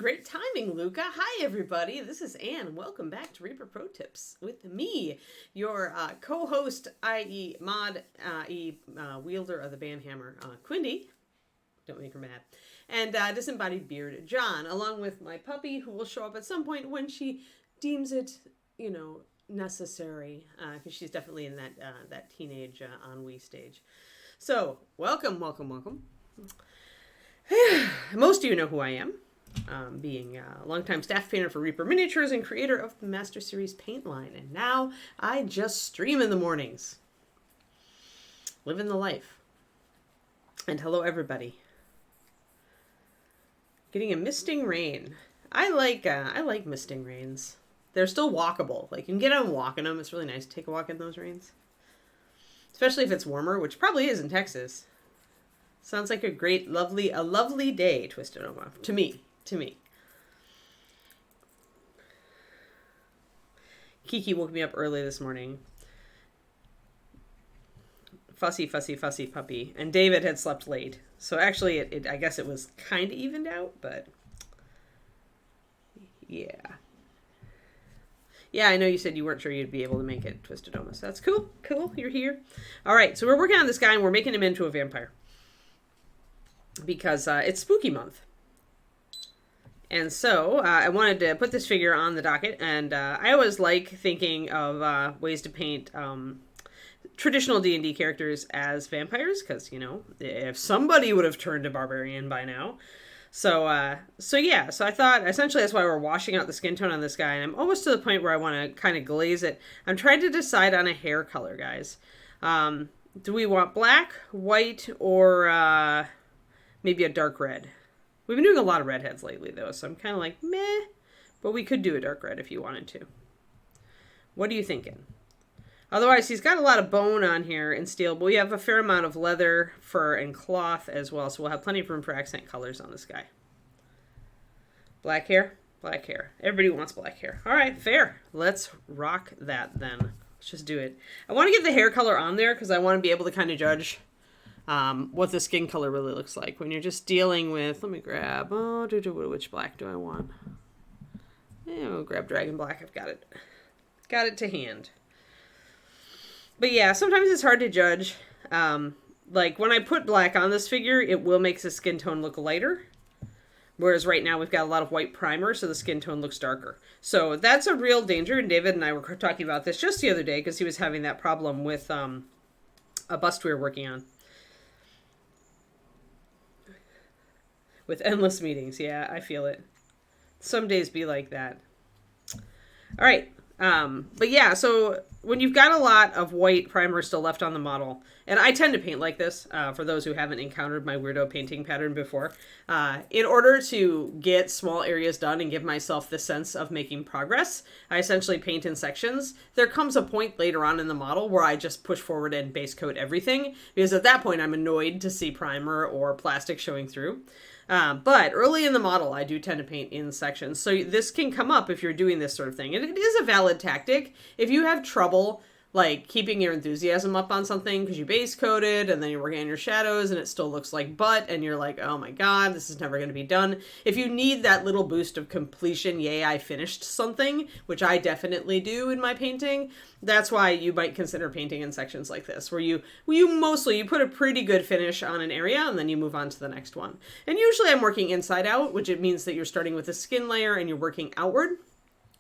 great timing, Luca. Hi, everybody. This is Anne. Welcome back to Reaper Pro Tips with me, your co-host, i.e. mod, i.e. Wielder of the Banhammer, Quindy. Don't make her mad. And disembodied beard, John, along with my puppy, who will show up at some point when she deems it, necessary, because she's definitely in that teenage ennui stage. So, welcome. Most of you know who I am, being a longtime staff painter for Reaper Miniatures and creator of the Master Series paint line. And now I just stream in the mornings. Living the life. And hello, everybody. Getting a misting rain. I like misting rains. They're still walkable. Like, you can get out and walk in them. It's really nice to take a walk in those rains. Especially if it's warmer, which probably is in Texas. Sounds like a lovely day, Twisted Oma. To me. Kiki woke me up early this morning. Fussy puppy. And David had slept late. So actually, I guess it was kind of evened out, but yeah. Yeah, I know you said you weren't sure you'd be able to make it, Twisted Oma. So that's cool. You're here. All right, so we're working on this guy, and we're making him into a vampire. Because it's spooky month. And so I wanted to put this figure on the docket, and I always like thinking of ways to paint traditional D&D characters as vampires, because, if somebody would have turned a barbarian by now. So I thought, essentially that's why we're washing out the skin tone on this guy, and I'm almost to the point where I want to kind of glaze it. I'm trying to decide on a hair color, guys. Do we want black, white, or maybe a dark red? We've been doing a lot of redheads lately, though, so I'm kind of like, meh. But we could do a dark red if you wanted to. What are you thinking? Otherwise, he's got a lot of bone on here and steel, but we have a fair amount of leather, fur, and cloth as well, so we'll have plenty of room for accent colors on this guy. Black hair? Black hair. Everybody wants black hair. All right, fair. Let's rock that, then. Let's just do it. I want to get the hair color on there because I want to be able to kind of judge what the skin color really looks like when you're just dealing with, let me grab, which black do I want? Yeah, we'll grab Dragon Black. I've got it to hand. But yeah, sometimes it's hard to judge. Like when I put black on this figure, it will make the skin tone look lighter. Whereas right now we've got a lot of white primer, so the skin tone looks darker. So that's a real danger, and David and I were talking about this just the other day because he was having that problem with a bust we were working on. With endless meetings. Yeah, I feel it. Some days be like that. All right. But yeah, so when you've got a lot of white primer still left on the model, and I tend to paint like this, for those who haven't encountered my weirdo painting pattern before, in order to get small areas done and give myself the sense of making progress, I essentially paint in sections. There comes a point later on in the model where I just push forward and base coat everything, because at that point I'm annoyed to see primer or plastic showing through. But early in the model, I do tend to paint in sections. So this can come up if you're doing this sort of thing. And it is a valid tactic. If you have trouble, like, keeping your enthusiasm up on something because you base coated and then you're working on your shadows and it still looks like butt and you're like, oh my god, this is never going to be done. If you need that little boost of completion, yay, I finished something, which I definitely do in my painting, that's why you might consider painting in sections like this, where you put a pretty good finish on an area and then you move on to the next one. And usually I'm working inside out, which it means that you're starting with a skin layer and you're working outward.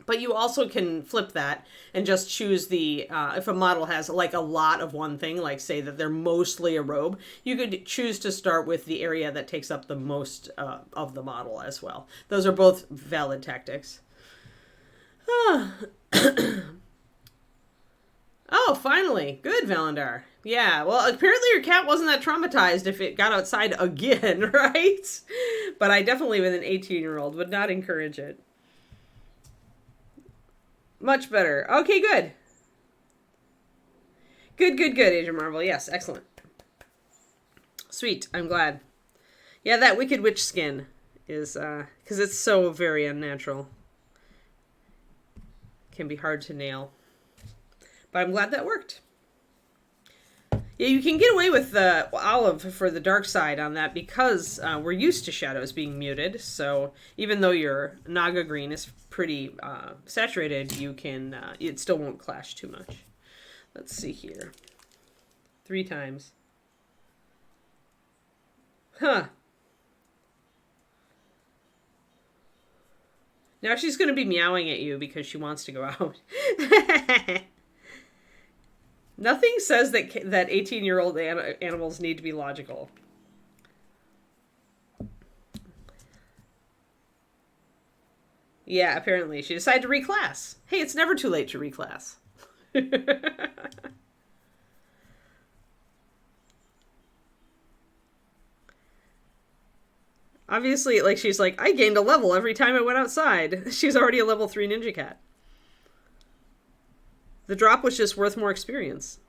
But you also can flip that and just choose if a model has like a lot of one thing, like say that they're mostly a robe, you could choose to start with the area that takes up the most of the model as well. Those are both valid tactics. Oh, finally. Good, Valandar. Yeah, well, apparently your cat wasn't that traumatized if it got outside again, right? But I definitely, with an 18-year-old, would not encourage it. Much better. Okay, good. Good, Agent Marvel. Yes, excellent. Sweet, I'm glad. Yeah, that Wicked Witch skin is, because it's so very unnatural. Can be hard to nail. But I'm glad that worked. Yeah, you can get away with the olive for the dark side on that because we're used to shadows being muted. So even though your Naga green is pretty saturated, you can it still won't clash too much. Let's see here. 3 times. Huh. Now she's going to be meowing at you because she wants to go out. Nothing says that 18-year-old animals need to be logical. Yeah, apparently. She decided to reclass. Hey, it's never too late to reclass. Obviously, like, she's like, I gained a level every time I went outside. She's already a level 3 ninja cat. The drop was just worth more experience.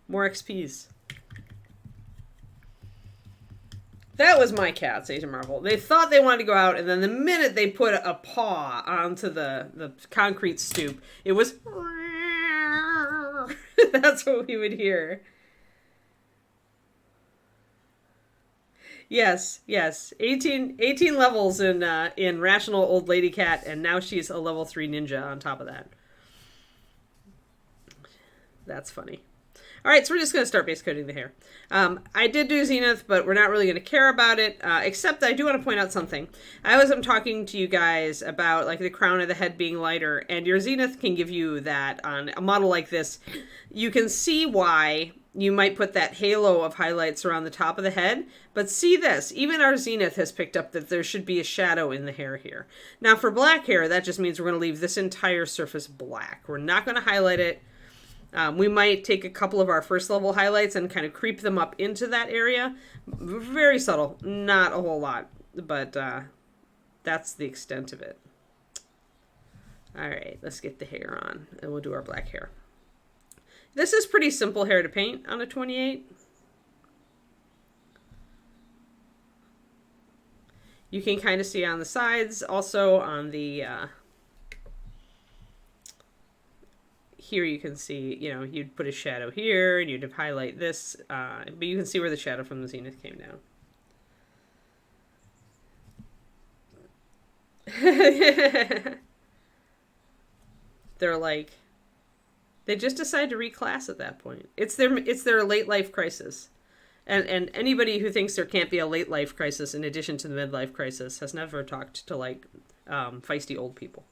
More XPs. That was my cats, Agent Marvel. They thought they wanted to go out, and then the minute they put a paw onto the concrete stoop, it was... That's what we would hear. Yes, yes. 18 levels in Rational Old Lady Cat, and now she's a level 3 ninja on top of that. That's funny. All right, so we're just going to start base coating the hair. I did do Zenith, but we're not really going to care about it, except I do want to point out something. I was talking to you guys about like the crown of the head being lighter, and your Zenith can give you that on a model like this. You can see why you might put that halo of highlights around the top of the head, but see this, even our Zenith has picked up that there should be a shadow in the hair here. Now for black hair, that just means we're going to leave this entire surface black. We're not going to highlight it. We might take a couple of our first level highlights and kind of creep them up into that area. Very subtle, not a whole lot, but that's the extent of it. All right, let's get the hair on, and we'll do our black hair. This is pretty simple hair to paint on a 28. You can kind of see on the sides, also on the... here you can see, you know, you'd put a shadow here, and you'd highlight this, but you can see where the shadow from the Zenith came down. They're like, they just decide to reclass at that point. It's their late life crisis. And anybody who thinks there can't be a late life crisis in addition to the midlife crisis has never talked to like feisty old people.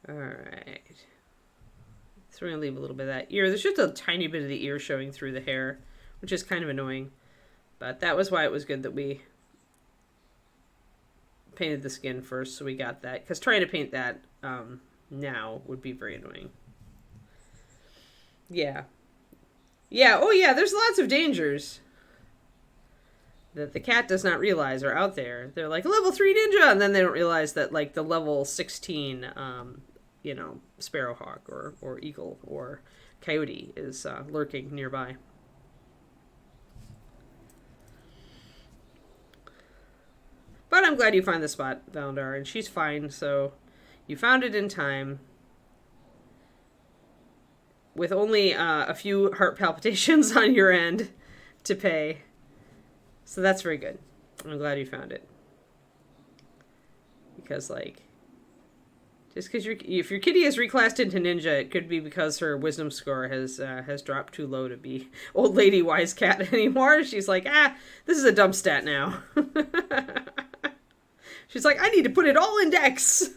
All right. So we're going to leave a little bit of that ear. There's just a tiny bit of the ear showing through the hair, which is kind of annoying. But that was why it was good that we painted the skin first, so we got that. Because trying to paint that now would be very annoying. Yeah. Yeah, oh yeah, there's lots of dangers that the cat does not realize are out there. They're like, level 3 ninja! And then they don't realize that, like, the level 16... you know, sparrowhawk or eagle or coyote is lurking nearby. But I'm glad you find the spot, Valandar, and she's fine, so you found it in time. With only a few heart palpitations on your end to pay. So that's very good. I'm glad you found it. Because, like, just because if your kitty is reclassed into ninja, it could be because her wisdom score has dropped too low to be old lady wise cat anymore. She's like, this is a dump stat now. She's like, I need to put it all in dex.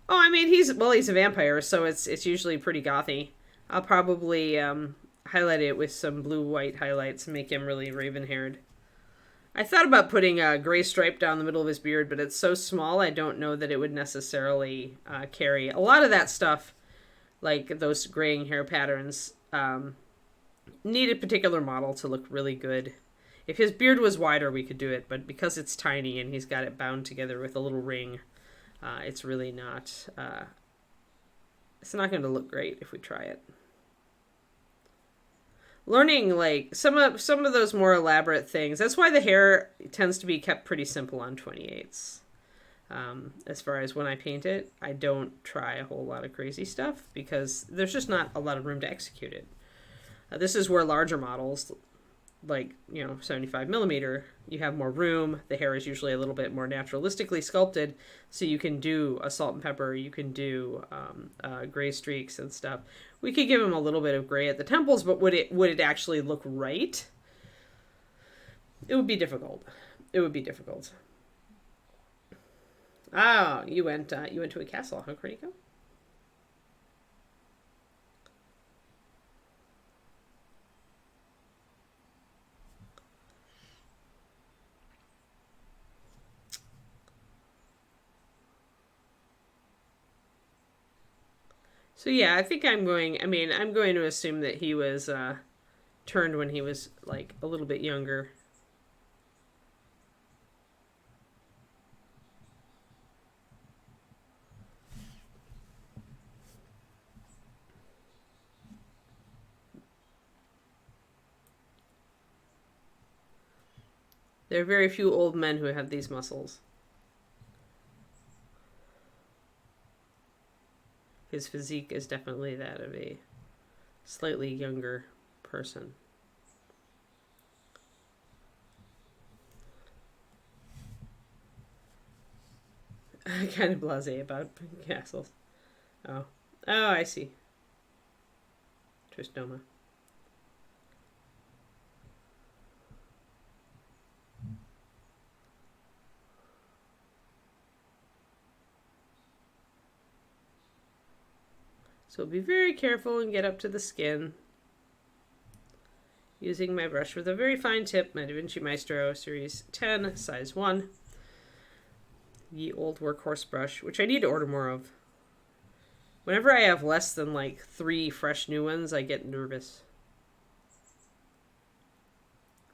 Oh, I mean, he's a vampire, so it's usually pretty gothy. I'll probably highlight it with some blue-white highlights and make him really raven-haired. I thought about putting a gray stripe down the middle of his beard, but it's so small I don't know that it would necessarily carry. A lot of that stuff, like those graying hair patterns, need a particular model to look really good. If his beard was wider, we could do it, but because it's tiny and he's got it bound together with a little ring, it's really not, it's not going to look great if we try it. Learning, like, some of those more elaborate things, that's why the hair tends to be kept pretty simple on 28s. As far as when I paint it, I don't try a whole lot of crazy stuff because there's just not a lot of room to execute it. This is where larger models, like, 75 millimeter, you have more room. The hair is usually a little bit more naturalistically sculpted, so you can do a salt and pepper, you can do gray streaks and stuff. We could give him a little bit of gray at the temples, but would it actually look right? It would be difficult. It would be difficult. Oh, you went to a castle, huh, Cornico? So yeah, I think I'm going to assume that he was turned when he was like a little bit younger. There are very few old men who have these muscles. His physique is definitely that of a slightly younger person. I'm kind of blasé about castles. Oh, I see. Tristoma. So be very careful and get up to the skin. Using my brush with a very fine tip, my Da Vinci Maestro Series 10, size 1. Ye old workhorse brush, which I need to order more of. Whenever I have less than like 3 fresh new ones, I get nervous.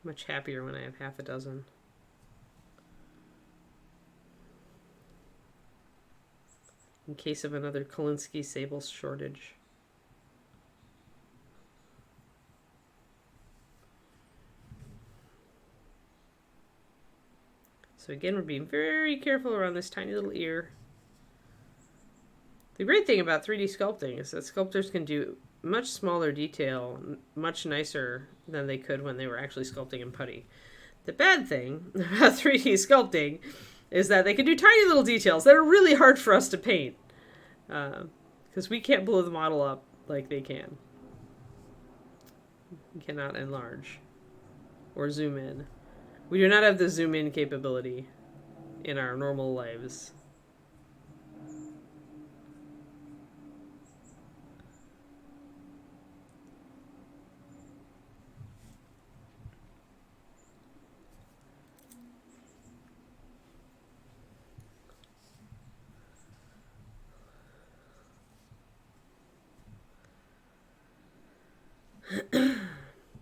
Much happier when I have half a dozen. In case of another Kolinsky sable shortage. So again, we're being very careful around this tiny little ear. The great thing about 3D sculpting is that sculptors can do much smaller detail, much nicer than they could when they were actually sculpting in putty. The bad thing about 3D sculpting is that they can do tiny little details that are really hard for us to paint. Because we can't blow the model up like they can. We cannot enlarge or zoom in. We do not have the zoom in capability in our normal lives.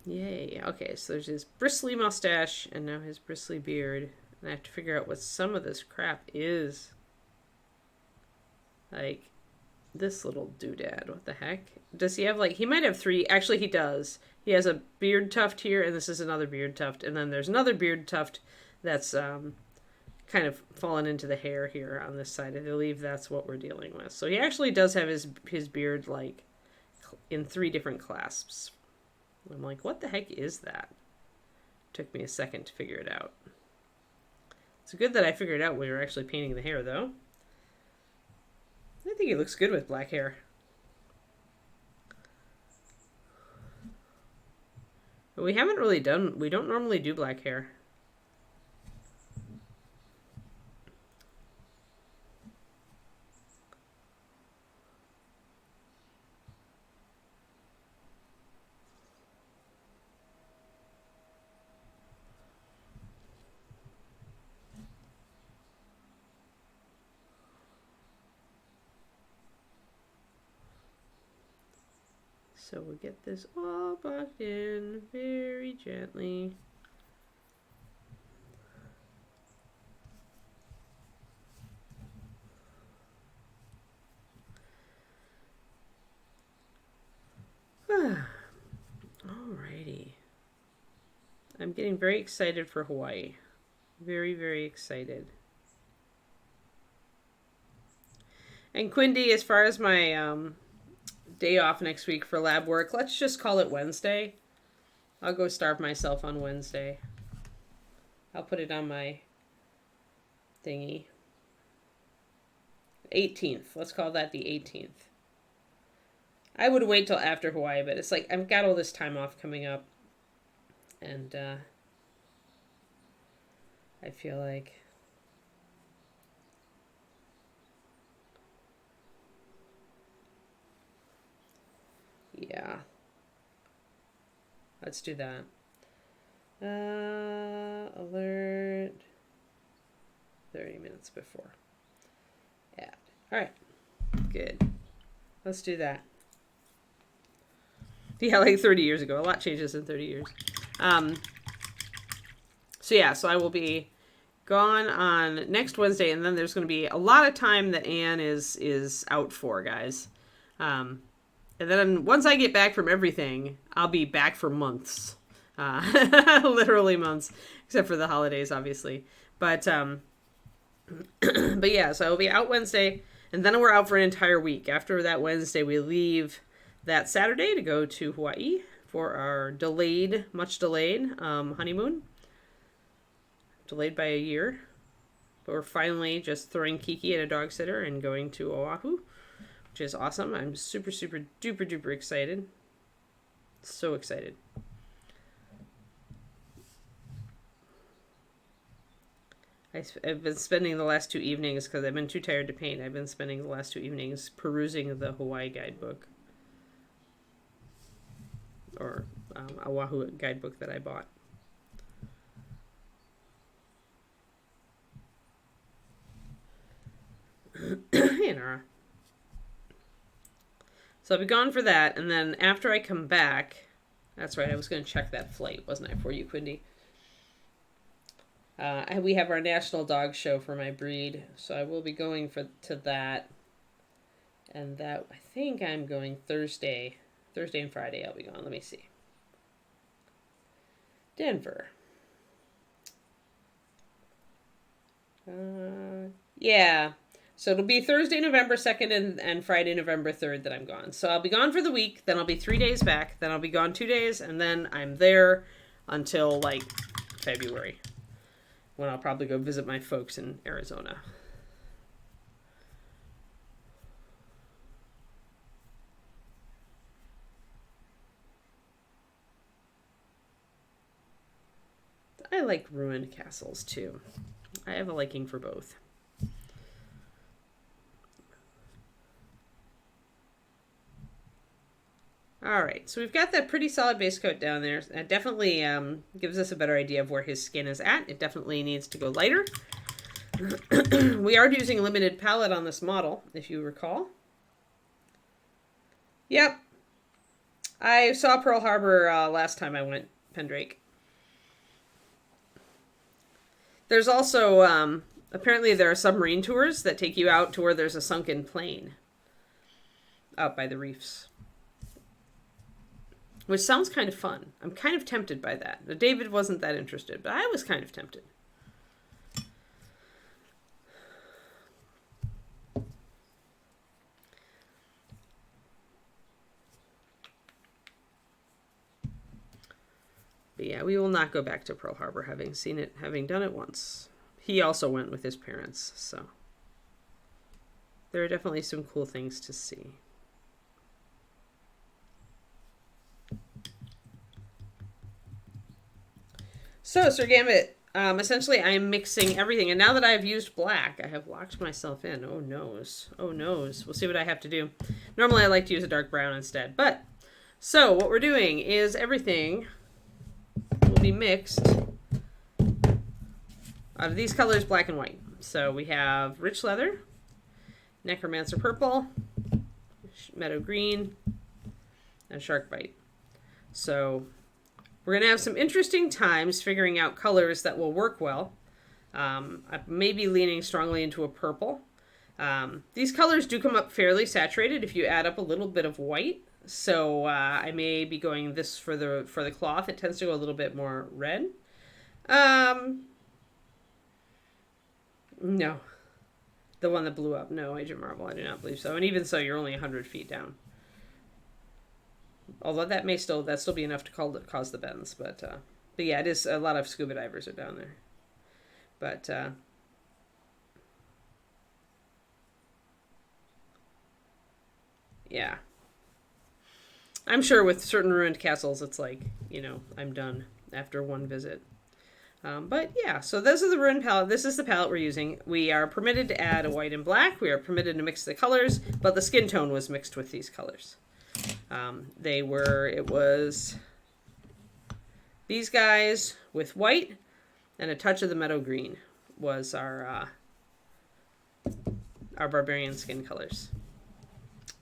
Yay. Okay, so there's his bristly mustache and now his bristly beard. And I have to figure out what some of this crap is. Like, this little doodad. What the heck? Does he have, like, he might have 3. Actually, he does. He has a beard tuft here, and this is another beard tuft. And then there's another beard tuft that's kind of fallen into the hair here on this side. I believe that's what we're dealing with. So he actually does have his beard, like, in 3 different clasps. I'm like, what the heck is that? Took me a second to figure it out. It's good that I figured it out when we were actually painting the hair, though. I think he looks good with black hair. But we haven't really done, we don't normally do black hair. So we'll get this all buffed in very gently. I'm getting very excited for Hawaii. Very, very excited. And Quindy, as far as my day off next week for lab work, let's just call it Wednesday. I'll go starve myself on Wednesday. I'll put it on my thingy. 18th. Let's call that the 18th. I would wait till after Hawaii, but it's like I've got all this time off coming up. And I feel like yeah. Let's do that. Alert 30 minutes before. Add. All right. Good. Let's do that. Yeah, like 30 years ago. A lot changes in 30 years. So I will be gone on next Wednesday, and then there's going to be a lot of time that Anne is out for, guys. And then once I get back from everything, I'll be back for months. Literally months, except for the holidays, obviously. But yeah, so I will be out Wednesday, and then we're out for an entire week. After that Wednesday, we leave that Saturday to go to Hawaii for our much delayed honeymoon. Delayed by a year. But we're finally just throwing Kiki at a dog sitter and going to Oahu, which is awesome. I'm super, super, duper, duper excited. So excited. I've been spending the last 2 evenings, because I've been too tired to paint, I've been spending the last 2 evenings perusing the Hawaii guidebook. Or Oahu guidebook that I bought. Hey, Nara. So I'll be gone for that, and then after I come back, that's right, I was going to check that flight, wasn't I, for you, Quindy? We have our national dog show for my breed, so I will be going to that. And that, I think I'm going Thursday and Friday I'll be gone. Let me see. Denver. Yeah. So it'll be Thursday, November 2nd and Friday, November 3rd that I'm gone. So I'll be gone for the week, then I'll be 3 days back, then I'll be gone 2 days, and then I'm there until like February, when I'll probably go visit my folks in Arizona. I like ruined castles too. I have a liking for both. All right, so we've got that pretty solid base coat down there. It definitely gives us a better idea of where his skin is at. It definitely needs to go lighter. We are using a limited palette on this model, if you recall. Yep. I saw Pearl Harbor last time I went, Pendrake. There's also, apparently there are submarine tours that take you out to where there's a sunken plane out by the reefs. Which sounds kind of fun. I'm kind of tempted by that. Now, David wasn't that interested, but I was kind of tempted. But yeah, we will not go back to Pearl Harbor, having done it once. He also went with his parents, so there are definitely some cool things to see. So, Sir Gambit, essentially I am mixing everything, and now that I've used black, I have locked myself in. Oh, noes. Oh, noes. We'll see what I have to do. Normally I like to use a dark brown instead, but, so what we're doing is everything will be mixed out of these colors, black and white. So we have rich leather, necromancer purple, meadow green, and shark bite. So we're going to have some interesting times figuring out colors that will work well. I'm maybe leaning strongly into a purple. These colors do come up fairly saturated if you add up a little bit of white. So I may be going this for the cloth. It tends to go a little bit more red. No. The one that blew up. No, Agent Marvel, I do not believe so. And even so, you're only 100 feet down. Although that may still be enough to cause the bends. But yeah, it is, a lot of scuba divers are down there. But yeah. I'm sure with certain ruined castles, it's like, I'm done after one visit. But yeah, so those are the ruined palette. This is the palette we're using. We are permitted to add a white and black. We are permitted to mix the colors, but the skin tone was mixed with these colors. It was these guys with white and a touch of the meadow green was our barbarian skin colors.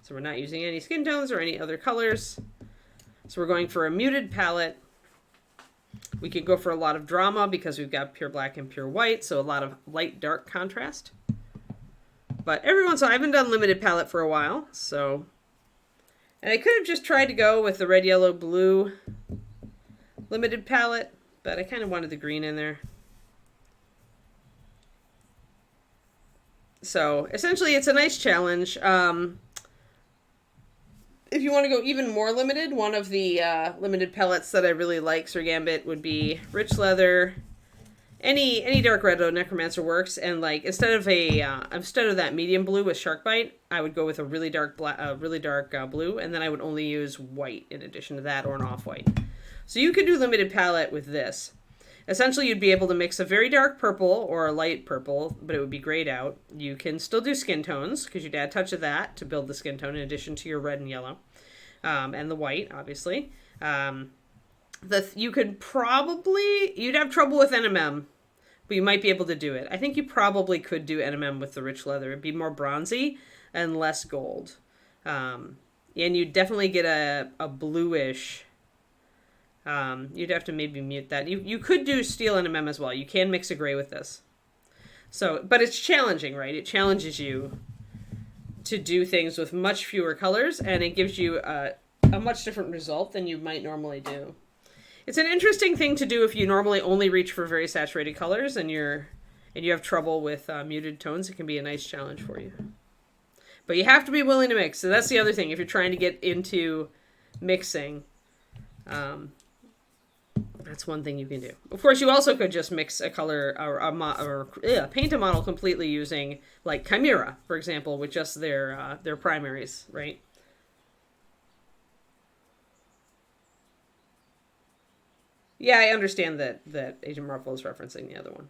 So we're not using any skin tones or any other colors. So we're going for a muted palette. We could go for a lot of drama because we've got pure black and pure white, so a lot of light-dark contrast. But so I haven't done limited palette for a while, so... And I could have just tried to go with the red, yellow, blue limited palette, but I kind of wanted the green in there. So, essentially, it's a nice challenge. If you want to go even more limited, one of the limited palettes that I really like, Sir Gambit, would be Rich Leather. Any dark red though, Necromancer works, and like instead of that medium blue with Shark Bite, I would go with a really dark blue, and then I would only use white in addition to that, or an off-white. So you could do limited palette with this. Essentially, you'd be able to mix a very dark purple or a light purple, but it would be grayed out. You can still do skin tones, because you'd add a touch of that to build the skin tone in addition to your red and yellow. And the white, obviously. You'd have trouble with NMM, but you might be able to do it. I think you probably could do NMM with the rich leather. It'd be more bronzy and less gold. And you'd definitely get a bluish... you'd have to maybe mute that. You could do steel NMM as well. You can mix a gray with this. So, but it's challenging, right? It challenges you to do things with much fewer colors, and it gives you a much different result than you might normally do. It's an interesting thing to do if you normally only reach for very saturated colors and you have trouble with muted tones. It can be a nice challenge for you. But you have to be willing to mix. So that's the other thing. If you're trying to get into mixing, that's one thing you can do. Of course, you also could just mix a color or paint a model completely using like Chimera, for example, with just their primaries, right? Yeah, I understand that Agent Marvel is referencing the other one.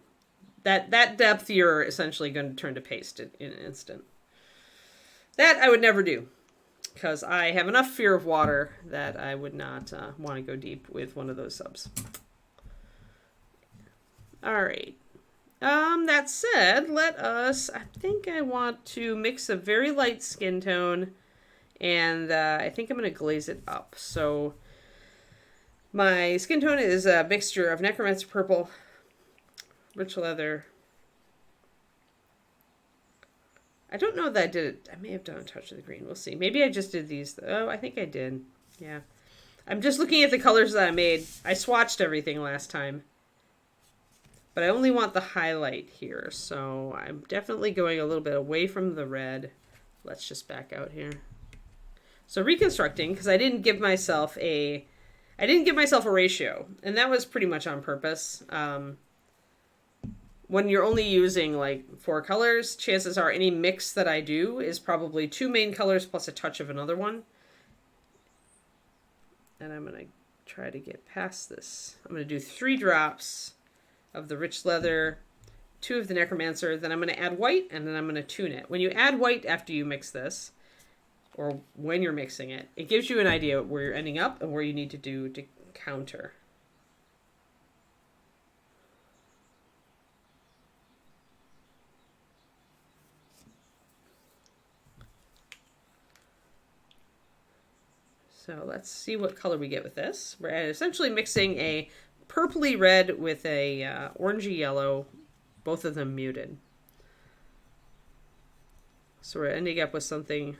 That depth you're essentially going to turn to paste in an instant. That I would never do, because I have enough fear of water that I would not want to go deep with one of those subs. All right. That said, I think I want to mix a very light skin tone, and I think I'm going to glaze it up. So my skin tone is a mixture of Necromancer Purple, Rich Leather. I don't know that I did it. I may have done a touch of the green. We'll see. Maybe I just did these. Oh, I think I did. Yeah. I'm just looking at the colors that I made. I swatched everything last time. But I only want the highlight here. So I'm definitely going a little bit away from the red. Let's just back out here. So reconstructing, because I didn't give myself a ratio. And that was pretty much on purpose. When you're only using like 4 colors, chances are any mix that I do is probably 2 main colors plus a touch of another one. And I'm going to try to get past this. I'm going to do 3 drops of the Rich Leather, 2 of the Necromancer, then I'm going to add white, and then I'm going to tune it. When you add white after you mix this, or when you're mixing it, it gives you an idea of where you're ending up and where you need to do to counter. So let's see what color we get with this. We're essentially mixing a purpley red with a orangey yellow, both of them muted. So we're ending up with something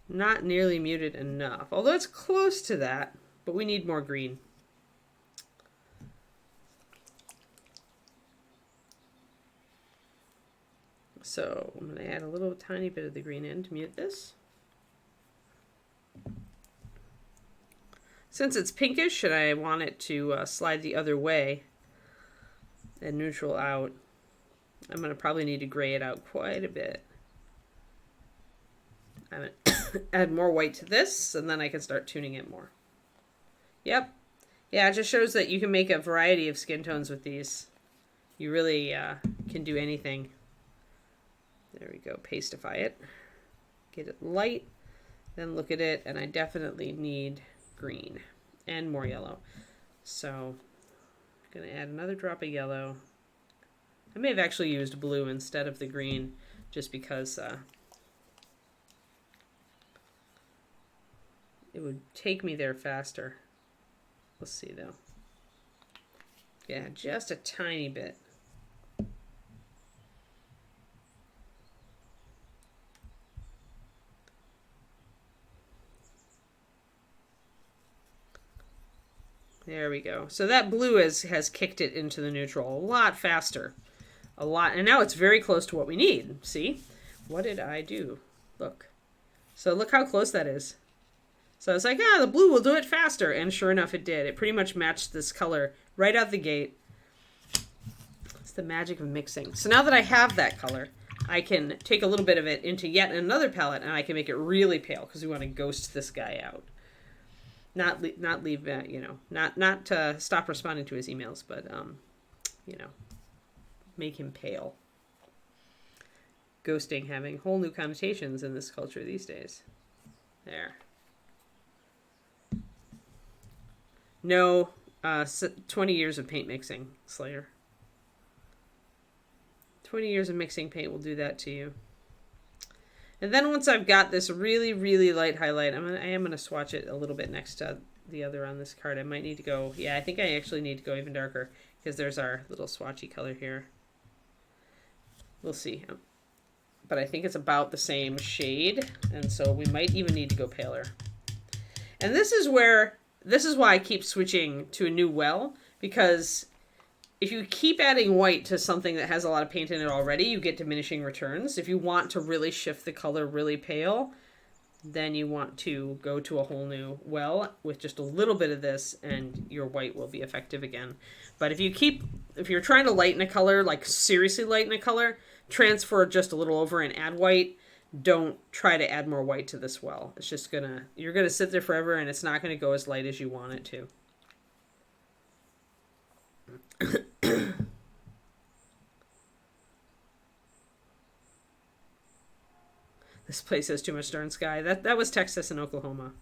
Not nearly muted enough. Although it's close to that, but we need more green. So I'm going to add a little tiny bit of the green in to mute this. Since it's pinkish and I want it to slide the other way and neutral out, I'm going to probably need to gray it out quite a bit. I'm going to add more white to this, and then I can start tuning it more. Yep. Yeah, it just shows that you can make a variety of skin tones with these. You really can do anything. There we go. Pastify it. Get it light. Then look at it, and I definitely need green and more yellow. So I'm going to add another drop of yellow. I may have actually used blue instead of the green just because it would take me there faster. Let's see though. Yeah, just a tiny bit. There we go. So that blue has kicked it into the neutral a lot faster. A lot. And now it's very close to what we need. See? What did I do? Look. So look how close that is. So I was like, the blue will do it faster. And sure enough, it did. It pretty much matched this color right out the gate. It's the magic of mixing. So now that I have that color, I can take a little bit of it into yet another palette, and I can make it really pale because we want to ghost this guy out. Not leave, not stop responding to his emails, but, make him pale. Ghosting having whole new connotations in this culture these days. There. No, 20 years of paint mixing, Slayer. 20 years of mixing paint will do that to you. And then once I've got this really, really light highlight, I am going to swatch it a little bit next to the other on this card. I might need to go, I think I actually need to go even darker because there's our little swatchy color here. We'll see. But I think it's about the same shade, and so we might even need to go paler. And this is why I keep switching to a new well, because if you keep adding white to something that has a lot of paint in it already, you get diminishing returns. If you want to really shift the color really pale, then you want to go to a whole new well with just a little bit of this, and your white will be effective again. But if you're trying to lighten a color, like seriously lighten a color, transfer just a little over and add white. Don't try to add more white to this well. It's just you're gonna sit there forever, and it's not gonna go as light as you want it to. This place has too much darn sky. That was Texas and Oklahoma.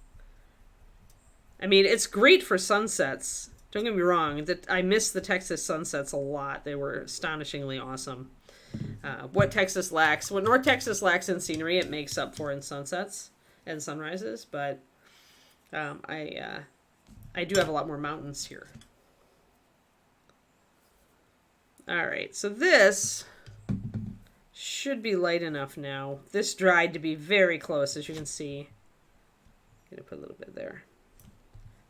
I mean, it's great for sunsets. Don't get me wrong. I miss the Texas sunsets a lot. They were astonishingly awesome. What North Texas lacks in scenery, it makes up for in sunsets and sunrises. But I do have a lot more mountains here. All right, so this should be light enough now. This dried to be very close, as you can see. I'm gonna put a little bit there.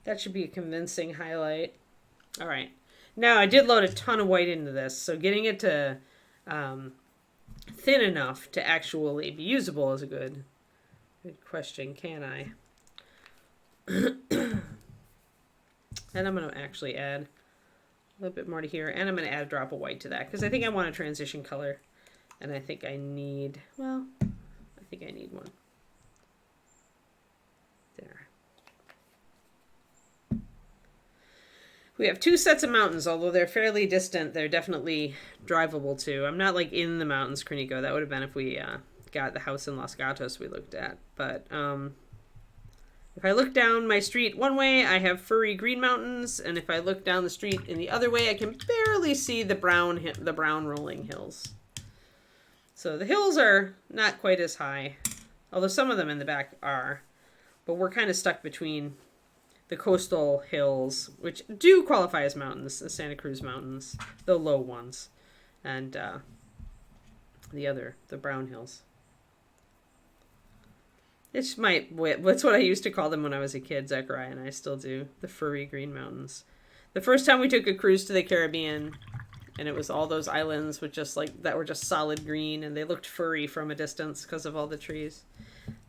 That should be a convincing highlight. All right, now I did load a ton of white into this, so getting it to thin enough to actually be usable is a good question. Can I? And I'm gonna actually add a little bit more to here, and I'm going to add a drop of white to that, because I think I want a transition color, and I think I need one. There. We have two sets of mountains, although they're fairly distant, they're definitely drivable too. I'm not like in the mountains, Crinico. That would have been if we got the house in Los Gatos we looked at, but if I look down my street one way, I have furry green mountains, and if I look down the street in the other way, I can barely see the brown rolling hills. So the hills are not quite as high, although some of them in the back are, but we're kind of stuck between the coastal hills, which do qualify as mountains, the Santa Cruz Mountains, the low ones, and the brown hills. It's my, that's what I used to call them when I was a kid, Zechariah, and I still do. The furry green mountains. The first time we took a cruise to the Caribbean, and it was all those islands with just like, that were just solid green, and they looked furry from a distance because of all the trees.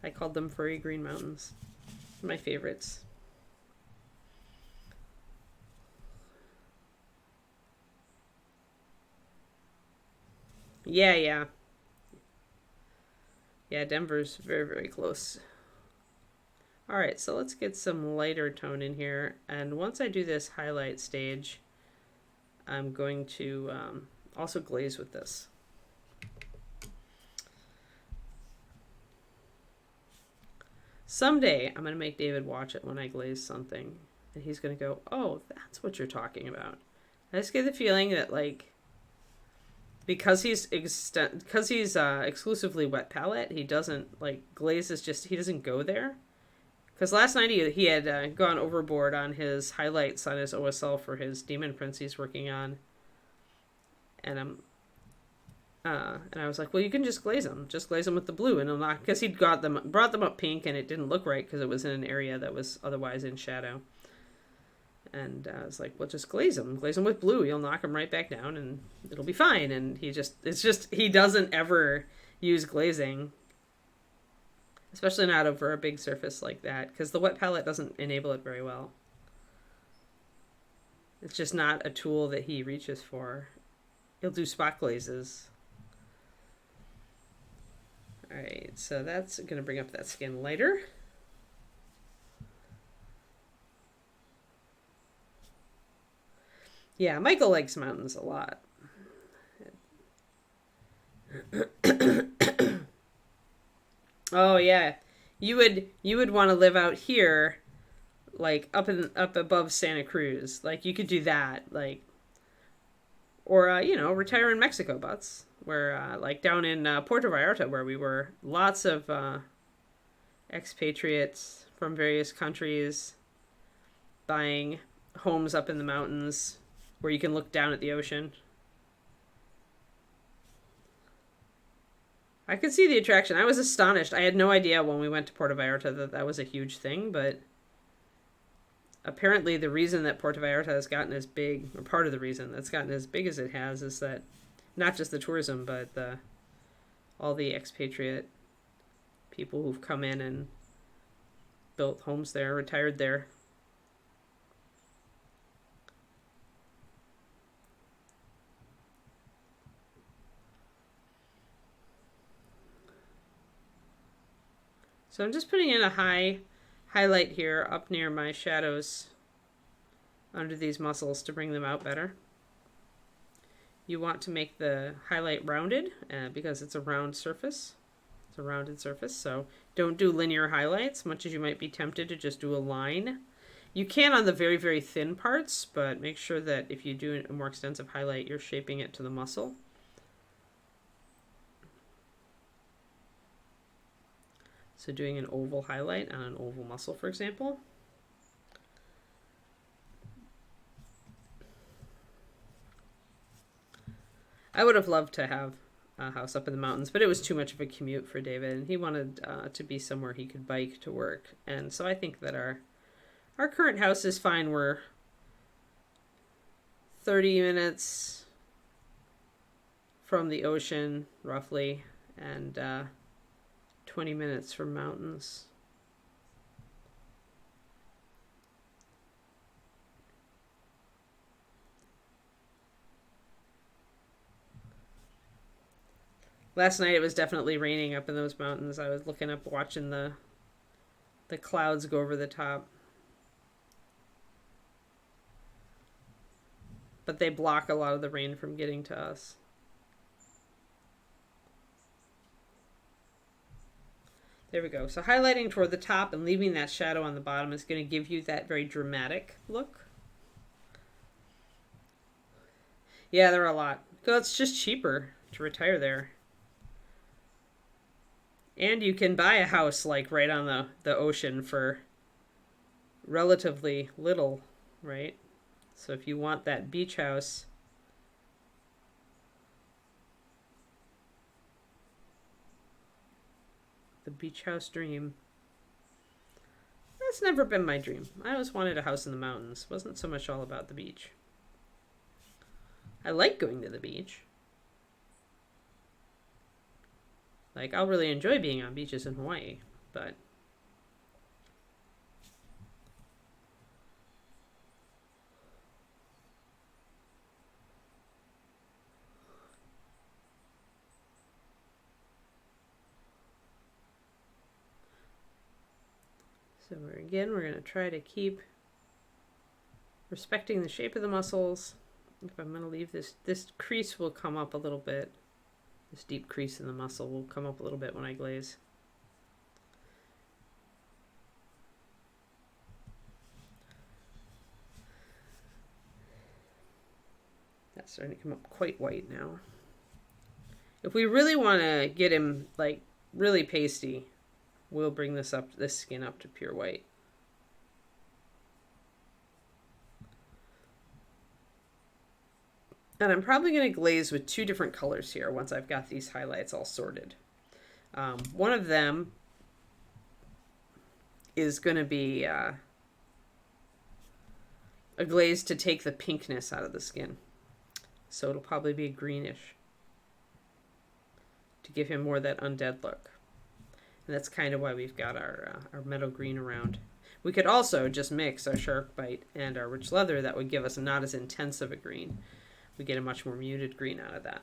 I called them furry green mountains. My favorites. Yeah, yeah. Yeah, Denver's very, very close. All right, so let's get some lighter tone in here. And once I do this highlight stage, I'm going to also glaze with this. Someday, I'm going to make David watch it when I glaze something. And he's going to go, oh, that's what you're talking about. I just get the feeling that, like, because he's exclusively wet palette, he doesn't, like, glaze is just, he doesn't go there. Because last night he had gone overboard on his highlights on his OSL for his Demon Prince he's working on. And I was like, well, you can just glaze them with the blue, and it'll not, because he'd brought them up pink, and it didn't look right because it was in an area that was otherwise in shadow. And I was like, well, just glaze them with blue. You'll knock them right back down, and it'll be fine. And he doesn't ever use glazing, especially not over a big surface like that, because the wet palette doesn't enable it very well. It's just not a tool that he reaches for. He'll do spot glazes. All right, so that's going to bring up that skin lighter. Yeah, Michael likes mountains a lot. Oh yeah, you would want to live out here, like up above Santa Cruz. Like you could do that, like, or retire in Mexico, Butts. Where like down in Puerto Vallarta, where we were, lots of expatriates from various countries buying homes up in the mountains where you can look down at the ocean. I could see the attraction. I was astonished. I had no idea when we went to Puerto Vallarta that was a huge thing, but apparently the reason that Puerto Vallarta has gotten as big, or part of the reason that's gotten as big as it has, is that not just the tourism, but all the expatriate people who've come in and built homes there, retired there. So I'm just putting in a highlight here up near my shadows under these muscles to bring them out better. You want to make the highlight rounded because it's a round surface. It's a rounded surface, so don't do linear highlights, much as you might be tempted to just do a line. You can on the very, very thin parts, but make sure that if you do a more extensive highlight, you're shaping it to the muscle. So doing an oval highlight on an oval muscle, for example. I would have loved to have a house up in the mountains, but it was too much of a commute for David, and he wanted to be somewhere he could bike to work. And so I think that our current house is fine. We're 30 minutes from the ocean, roughly, and 20 minutes from mountains. Last night it was definitely raining up in those mountains. I was looking up, watching the clouds go over the top. But they block a lot of the rain from getting to us. There we go. So highlighting toward the top and leaving that shadow on the bottom is going to give you that very dramatic look. Yeah, there are a lot. So it's just cheaper to retire there. And you can buy a house like right on the ocean for relatively little, right? So if you want that beach house, the beach house dream, That's never been my dream. I always wanted a house in the mountains. Wasn't so much all about the beach. I like going to the beach. Like, I'll really enjoy being on beaches in Hawaii, but... So we're going to try to keep respecting the shape of the muscles. If I'm going to leave this crease will come up a little bit. This deep crease in the muscle will come up a little bit when I glaze. That's starting to come up quite white now. If we really want to get him like really pasty, we'll bring this skin up to pure white. And I'm probably going to glaze with 2 different colors here once I've got these highlights all sorted. One of them is going to be a glaze to take the pinkness out of the skin. So it'll probably be greenish to give him more of that undead look. And that's kind of why we've got our meadow green around. We could also just mix our shark bite and our rich leather. That would give us not as intense of a green. We get a much more muted green out of that.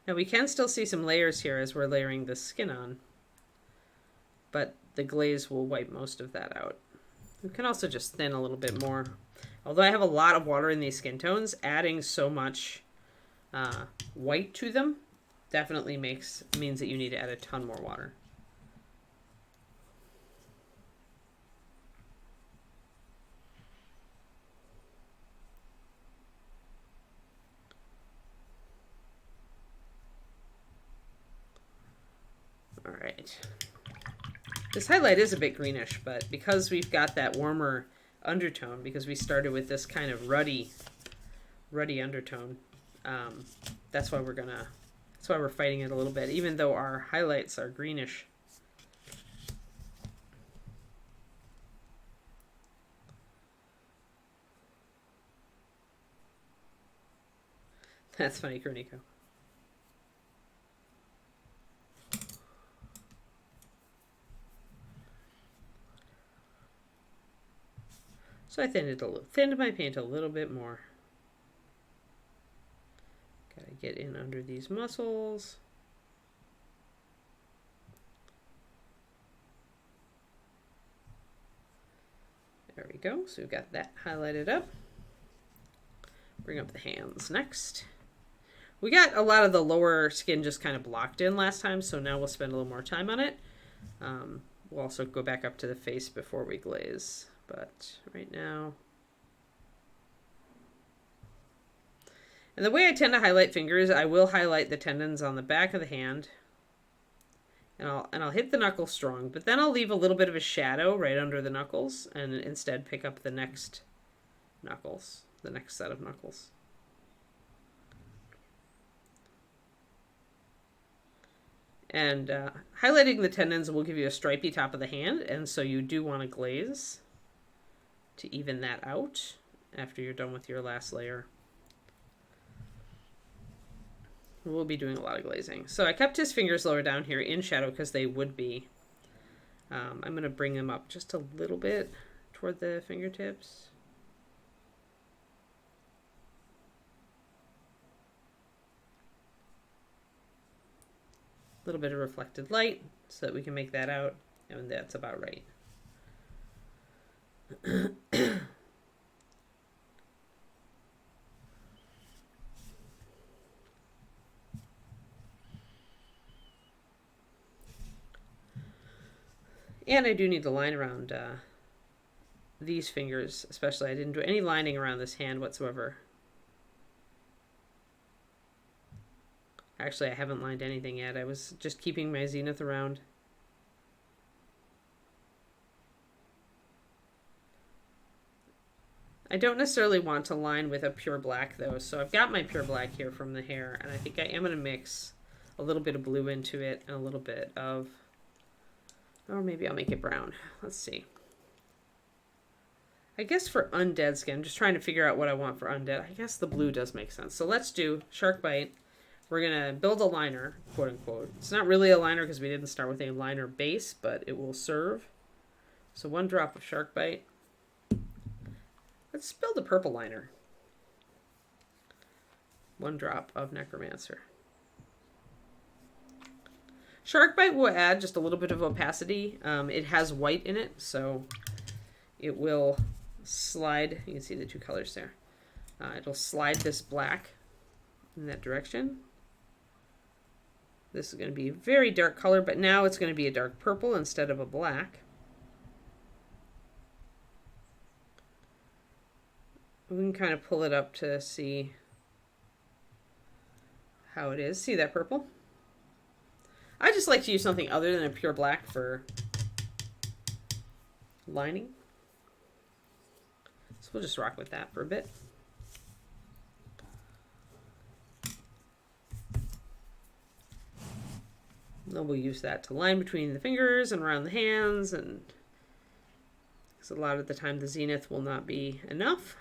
Now we can still see some layers here as we're layering the skin on, but the glaze will wipe most of that out. We can also just thin a little bit more. Although I have a lot of water in these skin tones, adding so much white to them definitely means that you need to add a ton more water. All right. This highlight is a bit greenish, but because we've got that warmer undertone, because we started with this kind of ruddy undertone, that's why we're fighting it a little bit, even though our highlights are greenish. That's funny, Kerniko. So I thinned my paint a little bit more. Gotta get in under these muscles. There we go. So we've got that highlighted up. Bring up the hands next. We got a lot of the lower skin just kind of blocked in last time, so now we'll spend a little more time on it. We'll also go back up to the face before we glaze. But right now, and the way I tend to highlight fingers, I will highlight the tendons on the back of the hand, and I'll hit the knuckles strong, but then I'll leave a little bit of a shadow right under the knuckles, and instead pick up the next knuckles, the next set of knuckles. And highlighting the tendons will give you a stripy top of the hand, and so you do want to glaze to even that out after you're done with your last layer. We'll be doing a lot of glazing. So I kept his fingers lower down here in shadow because they would be. I'm going to bring them up just a little bit toward the fingertips. A little bit of reflected light so that we can make that out, and that's about right. And I do need the line around these fingers, especially. I didn't do any lining around this hand whatsoever. Actually, I haven't lined anything yet. I was just keeping my zenith around. I don't necessarily want to line with a pure black though, so I've got my pure black here from the hair, and I think I am going to mix a little bit of blue into it and a little bit of, or maybe I'll make it brown. Let's see. I guess for undead skin, I'm just trying to figure out what I want for undead. I guess the blue does make sense. So let's do shark bite. We're going to build a liner, quote unquote. It's not really a liner because we didn't start with a liner base, but it will serve. So 1 drop of shark bite. Let's build a purple liner. 1 drop of necromancer. Shark bite will add just a little bit of opacity. It has white in it, so it will slide. You can see the 2 colors there. It'll slide this black in that direction. This is going to be a very dark color, but now it's going to be a dark purple instead of a black. We can kind of pull it up to see how it is. See that purple? I just like to use something other than a pure black for lining. So we'll just rock with that for a bit. Then we'll use that to line between the fingers and around the hands, and because a lot of the time the zenith will not be enough.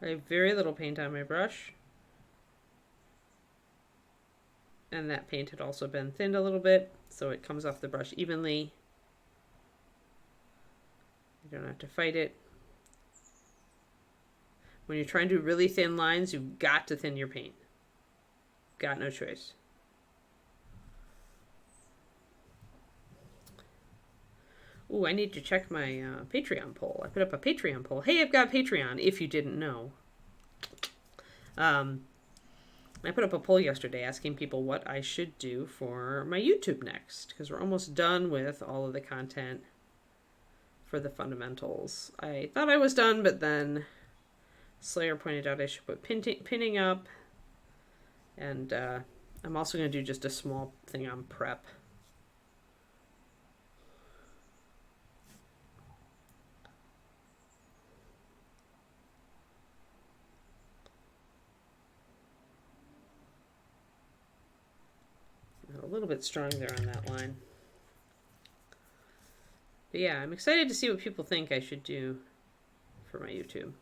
I have very little paint on my brush. And that paint had also been thinned a little bit, so it comes off the brush evenly. You don't have to fight it. When you're trying to do really thin lines, you've got to thin your paint. Got no choice. Ooh, I need to check my Patreon poll. I put up a Patreon poll. Hey, I've got Patreon, if you didn't know. I put up a poll yesterday asking people what I should do for my YouTube next, because we're almost done with all of the content for the fundamentals. I thought I was done, but then Slayer pointed out I should put pinning up, and I'm also going to do just a small thing on prep. A little bit strong there on that line. But yeah, I'm excited to see what people think I should do for my YouTube.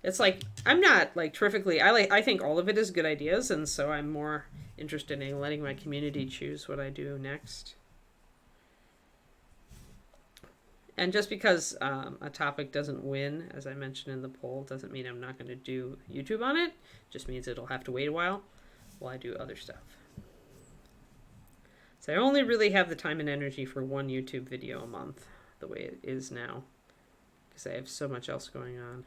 It's like, I'm not like terrifically, I think all of it is good ideas, and so I'm more interested in letting my community choose what I do next. And just because a topic doesn't win, as I mentioned in the poll, doesn't mean I'm not going to do YouTube on it. Just means it'll have to wait a while I do other stuff. So I only really have the time and energy for 1 YouTube video a month, the way it is now, because I have so much else going on.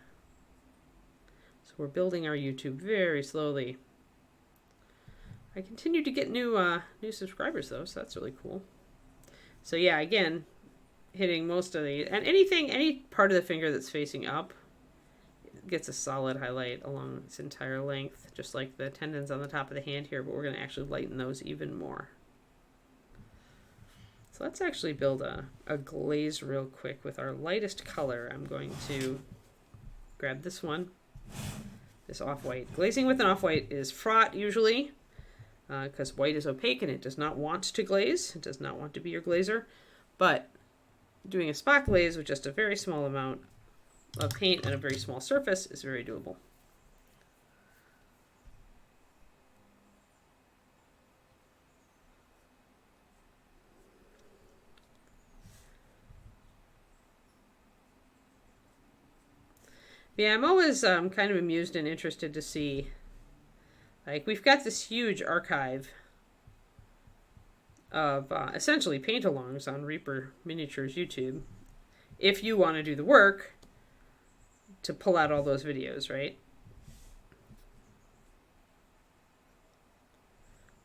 So we're building our YouTube very slowly. I continue to get new subscribers though, so that's really cool. So yeah, again, hitting most of the, and any part of the finger that's facing up gets a solid highlight along its entire length, just like the tendons on the top of the hand here, but we're going to actually lighten those even more. So let's actually build a glaze real quick with our lightest color. I'm going to grab this one, this off-white. Glazing with an off-white is fraught usually, because white is opaque and it does not want to glaze. It does not want to be your glazer. But doing a spot glaze with just a very small amount of paint and a very small surface is very doable. Yeah, I'm always kind of amused and interested to see, like, we've got this huge archive of essentially paint-alongs on Reaper Miniatures YouTube, if you want to do the work to pull out all those videos, right?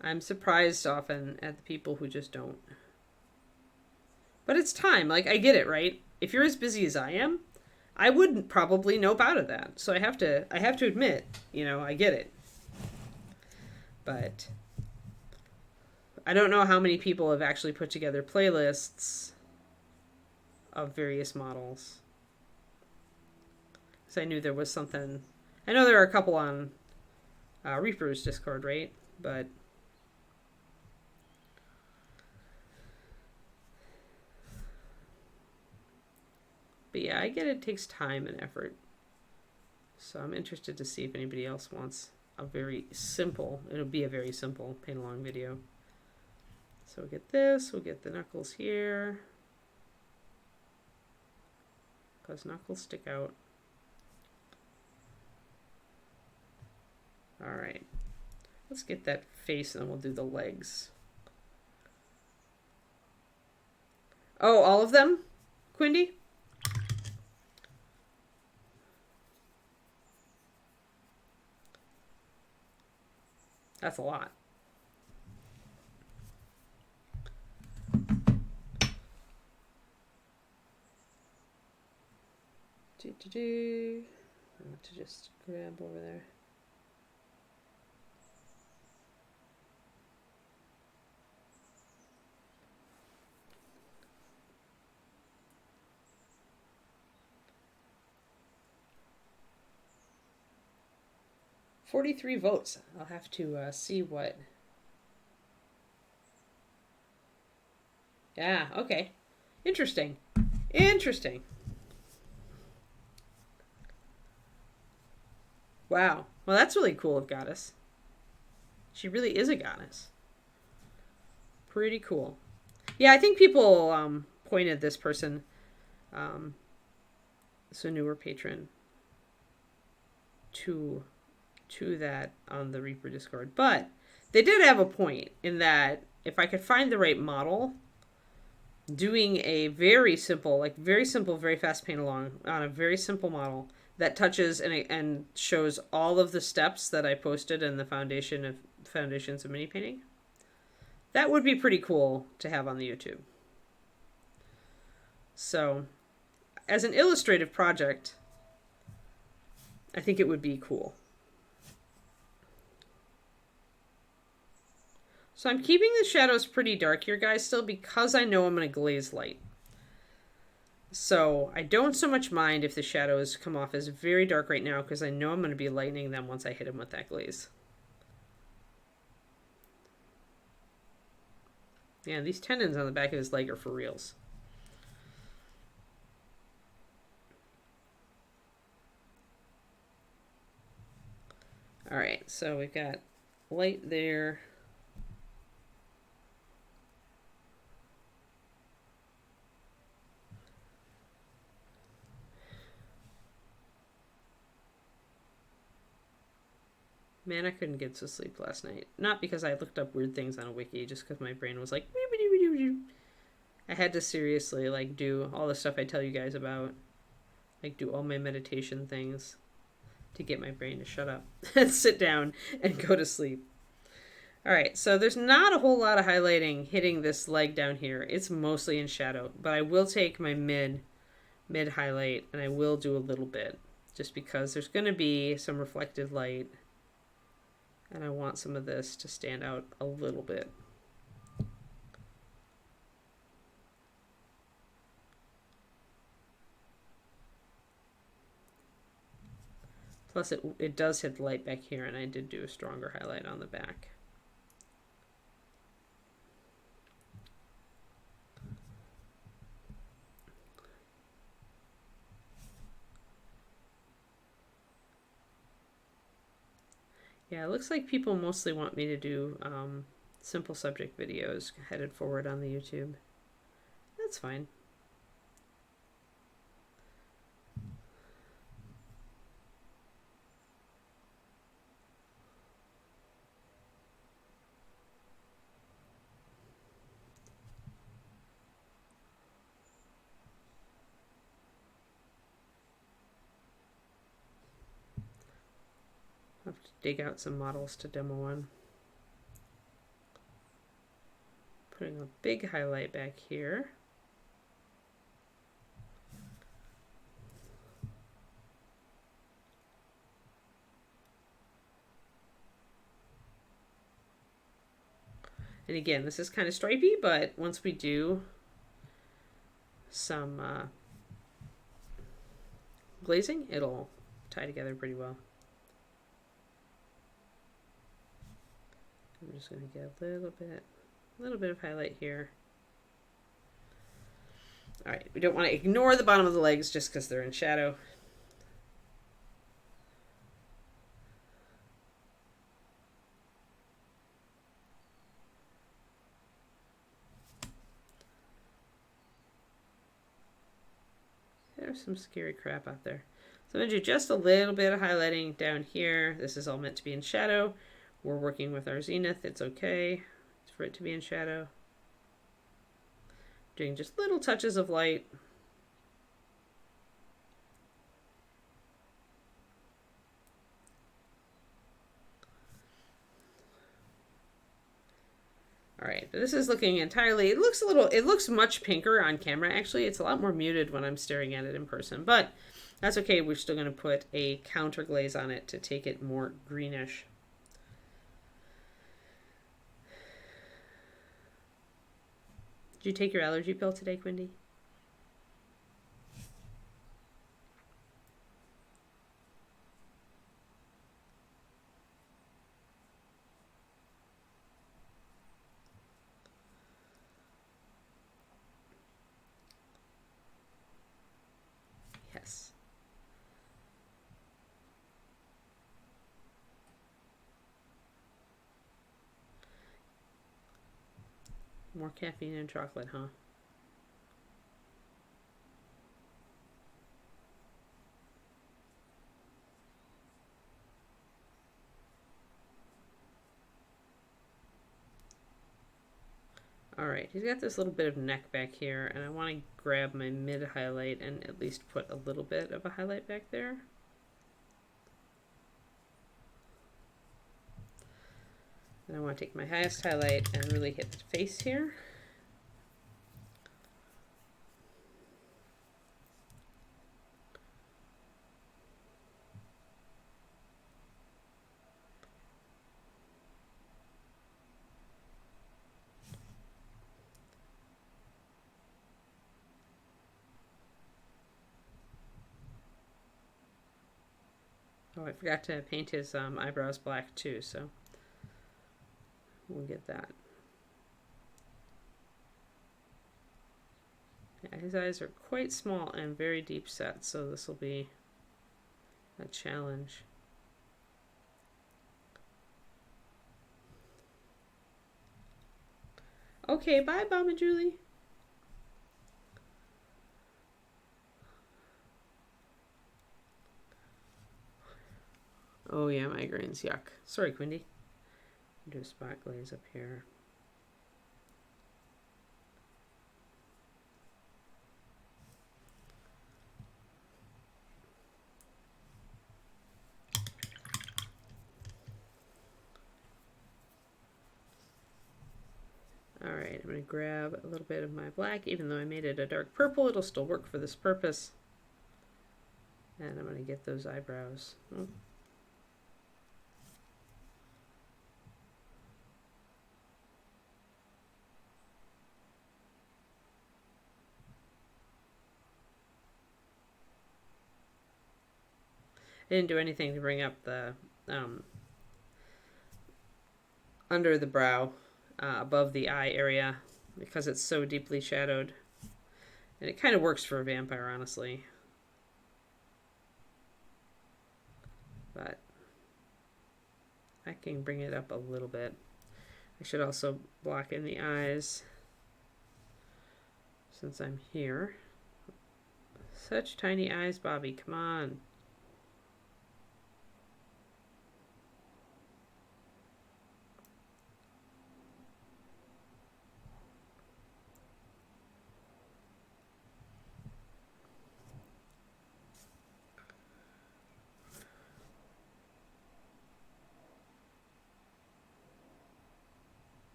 I'm surprised often at the people who just don't. But it's time. Like, I get it, right? If you're as busy as I am, I wouldn't probably nope out of that. So I have to admit, you know, I get it. But I don't know how many people have actually put together playlists of various models. Because I knew there was something. I know there are a couple on Reaper's Discord, right? But yeah, I get it takes time and effort. So I'm interested to see if anybody else wants a very simple, it'll be a very simple paint along video. So we'll get this, we'll get the knuckles here. Because knuckles stick out. Alright. Let's get that face and then we'll do the legs. Oh, all of them, Quindy? That's a lot. I want to just grab over there. $43 votes. I'll have to see what. Yeah, okay. Interesting. Interesting. Wow. Well, that's really cool of Goddess. She really is a goddess. Pretty cool. Yeah, I think people pointed this person, it's a newer patron, to that on the Reaper Discord. But they did have a point in that if I could find the right model, doing a very simple, very fast paint along on a very simple model that touches and shows all of the steps that I posted in the foundations of mini painting, that would be pretty cool to have on the YouTube. So, as an illustrative project, I think it would be cool. So I'm keeping the shadows pretty dark here, guys, still, because I know I'm going to glaze light. So I don't so much mind if the shadows come off as very dark right now, because I know I'm going to be lightening them once I hit them with that glaze. Yeah, these tendons on the back of his leg are for reals. All right, so we've got light there. Man, I couldn't get to sleep last night. Not because I looked up weird things on a wiki, just because my brain was like, I had to seriously, like, do all the stuff I tell you guys about. Like, do all my meditation things to get my brain to shut up and sit down and go to sleep. Alright, so there's not a whole lot of highlighting hitting this leg down here. It's mostly in shadow, but I will take my mid highlight and I will do a little bit, just because there's going to be some reflected light. And I want some of this to stand out a little bit. Plus it does hit the light back here, and I did do a stronger highlight on the back. Yeah, it looks like people mostly want me to do simple subject videos headed forward on the YouTube. That's fine. I'll have to dig out some models to demo on. Putting a big highlight back here. And again, this is kind of stripey, but once we do some glazing, it'll tie together pretty well. I'm just going to get a little bit of highlight here. All right, we don't want to ignore the bottom of the legs just because they're in shadow. There's some scary crap out there. So I'm going to do just a little bit of highlighting down here. This is all meant to be in shadow. We're working with our zenith. It's okay for it to be in shadow. Doing just little touches of light. All right, but this is looking entirely, it looks much pinker on camera. Actually, it's a lot more muted when I'm staring at it in person, but that's okay. We're still going to put a counter glaze on it to take it more greenish. Did you take your allergy pill today, Quindy? Yes. More caffeine and chocolate, huh? All right, he's got this little bit of neck back here, and I want to grab my mid highlight and at least put a little bit of a highlight back there. And I want to take my highest highlight and really hit the face here. Oh, I forgot to paint his eyebrows black too, so we'll get that. Yeah, his eyes are quite small and very deep set, so this will be a challenge. Okay, bye, Mama Julie. Oh yeah, migraines, yuck. Sorry, Quindy. Do a spot glaze up here. All right, I'm going to grab a little bit of my black. Even though I made it a dark purple, it'll still work for this purpose. And I'm going to get those eyebrows. Oh. I didn't do anything to bring up the under the brow, above the eye area, because it's so deeply shadowed. And it kind of works for a vampire, honestly. But I can bring it up a little bit. I should also block in the eyes since I'm here. Such tiny eyes, Bobby, come on.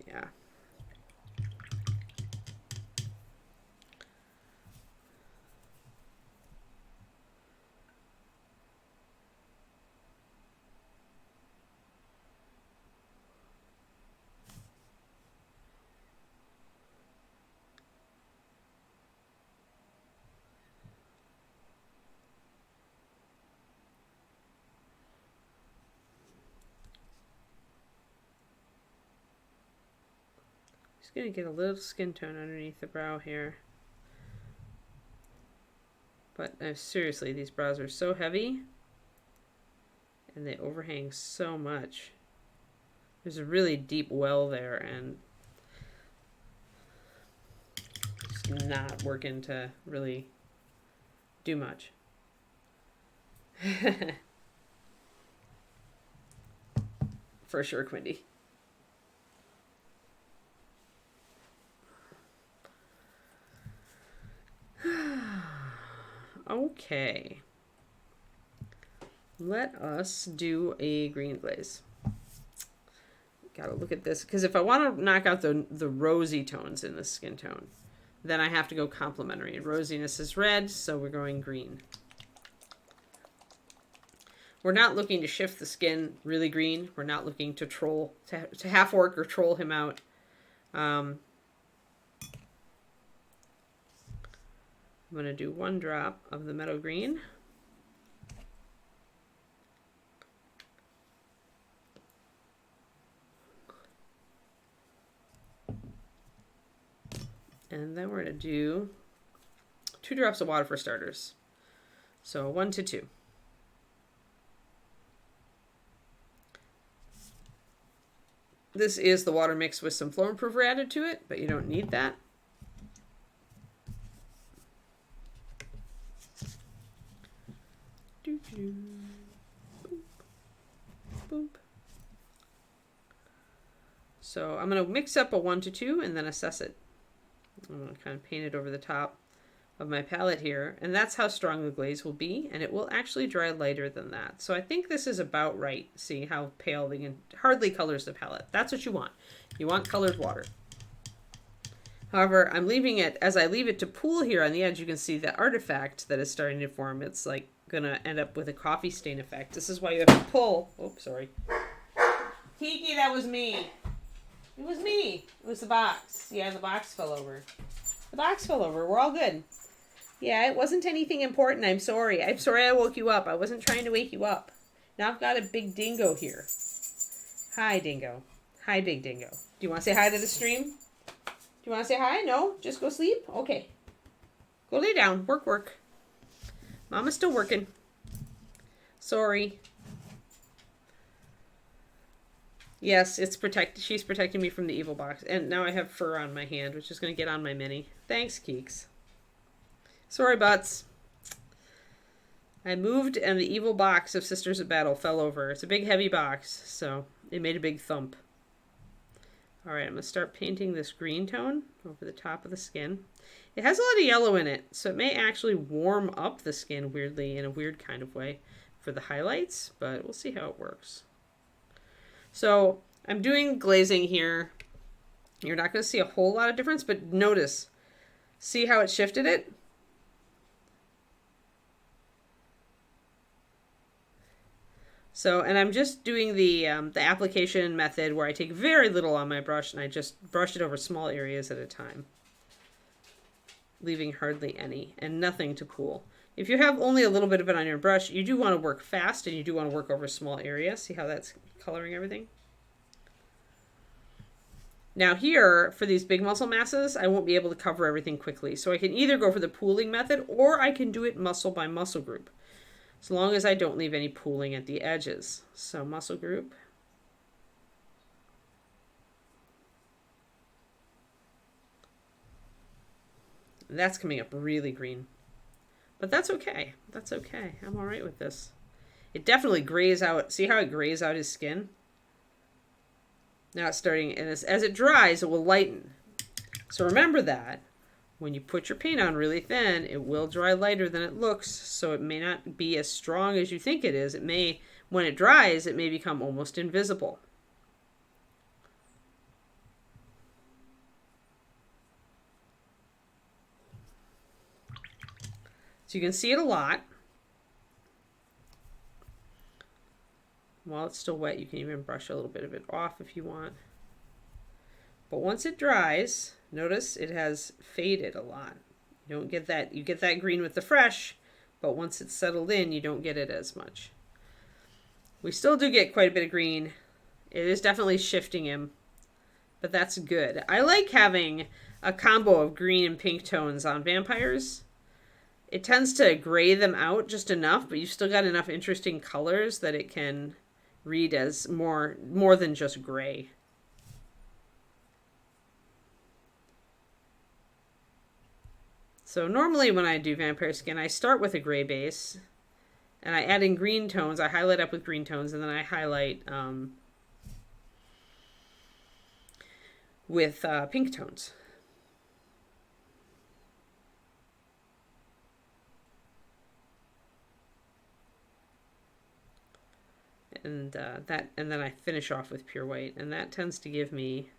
Yeah. Just gonna get a little skin tone underneath the brow here. But seriously, these brows are so heavy and they overhang so much. There's a really deep well there and it's not working to really do much. For sure, Quindy. Okay. Let us do a green glaze. Gotta look at this, because if I want to knock out the rosy tones in the skin tone, then I have to go complementary. And rosiness is red, so we're going green. We're not looking to shift the skin really green. We're not looking to troll, to half orc or troll him out. I'm going to do 1 drop of the meadow green. And then we're going to do 2 drops of water for starters. So 1 to 2. This is the water mixed with some flow improver added to it, but you don't need that. Boop. Boop. So I'm going to mix up a 1 to 2 and then assess it. I'm going to kind of paint it over the top of my palette here, and that's how strong the glaze will be, and it will actually dry lighter than that. So I think this is about right. See how pale the hardly colors the palette. That's what you want. You want colored water. However, I'm leaving it, as I leave it to pool here on the edge, you can see the artifact that is starting to form. It's like gonna end up with a coffee stain effect. This is why you have to pull. Oops, sorry. Kiki, that was me. It was me. It was the box. Yeah, the box fell over. The box fell over. We're all good. Yeah, it wasn't anything important. I'm sorry. I'm sorry I woke you up. I wasn't trying to wake you up. Now I've got a big dingo here. Hi, dingo. Hi, big dingo. Do you want to say hi to the stream? Do you want to say hi? No? Just go sleep? Okay. Go lay down. Work. Mama's still working. Sorry. Yes, it's she's protecting me from the evil box. And now I have fur on my hand, which is going to get on my mini. Thanks, Keeks. Sorry, butts. I moved and the evil box of Sisters of Battle fell over. It's a big, heavy box, so it made a big thump. Alright, I'm going to start painting this green tone over the top of the skin. It has a lot of yellow in it, so it may actually warm up the skin weirdly, in a weird kind of way, for the highlights, but we'll see how it works. So I'm doing glazing here. You're not going to see a whole lot of difference, but notice. See how it shifted it? So, and I'm just doing the application method where I take very little on my brush and I just brush it over small areas at a time, leaving hardly any and nothing to pool. If you have only a little bit of it on your brush, you do want to work fast and you do want to work over small areas. See how that's coloring everything? Now here, for these big muscle masses, I won't be able to cover everything quickly. So I can either go for the pooling method or I can do it muscle by muscle group. As long as I don't leave any pooling at the edges. So muscle group. That's coming up really green. But that's okay. That's okay. I'm all right with this. It definitely grays out. See how it grays out his skin? Now it's starting, and as it dries, it will lighten. So remember that. When you put your paint on really thin, it will dry lighter than it looks, so it may not be as strong as you think it is. It may, when it dries, it may become almost invisible. So you can see it a lot. While it's still wet, you can even brush a little bit of it off if you want. But once it dries, notice it has faded a lot. You don't get that. You get that green with the fresh, but once it's settled in, you don't get it as much. We still do get quite a bit of green. It is definitely shifting him but that's good. I like having a combo of green and pink tones on vampires. It tends to gray them out just enough, but you've still got enough interesting colors that it can read as more than just gray. So normally when I do vampire skin, I start with a gray base, and I add in green tones. I highlight up with green tones, and then I highlight with pink tones. And and then I finish off with pure white, and that tends to give me,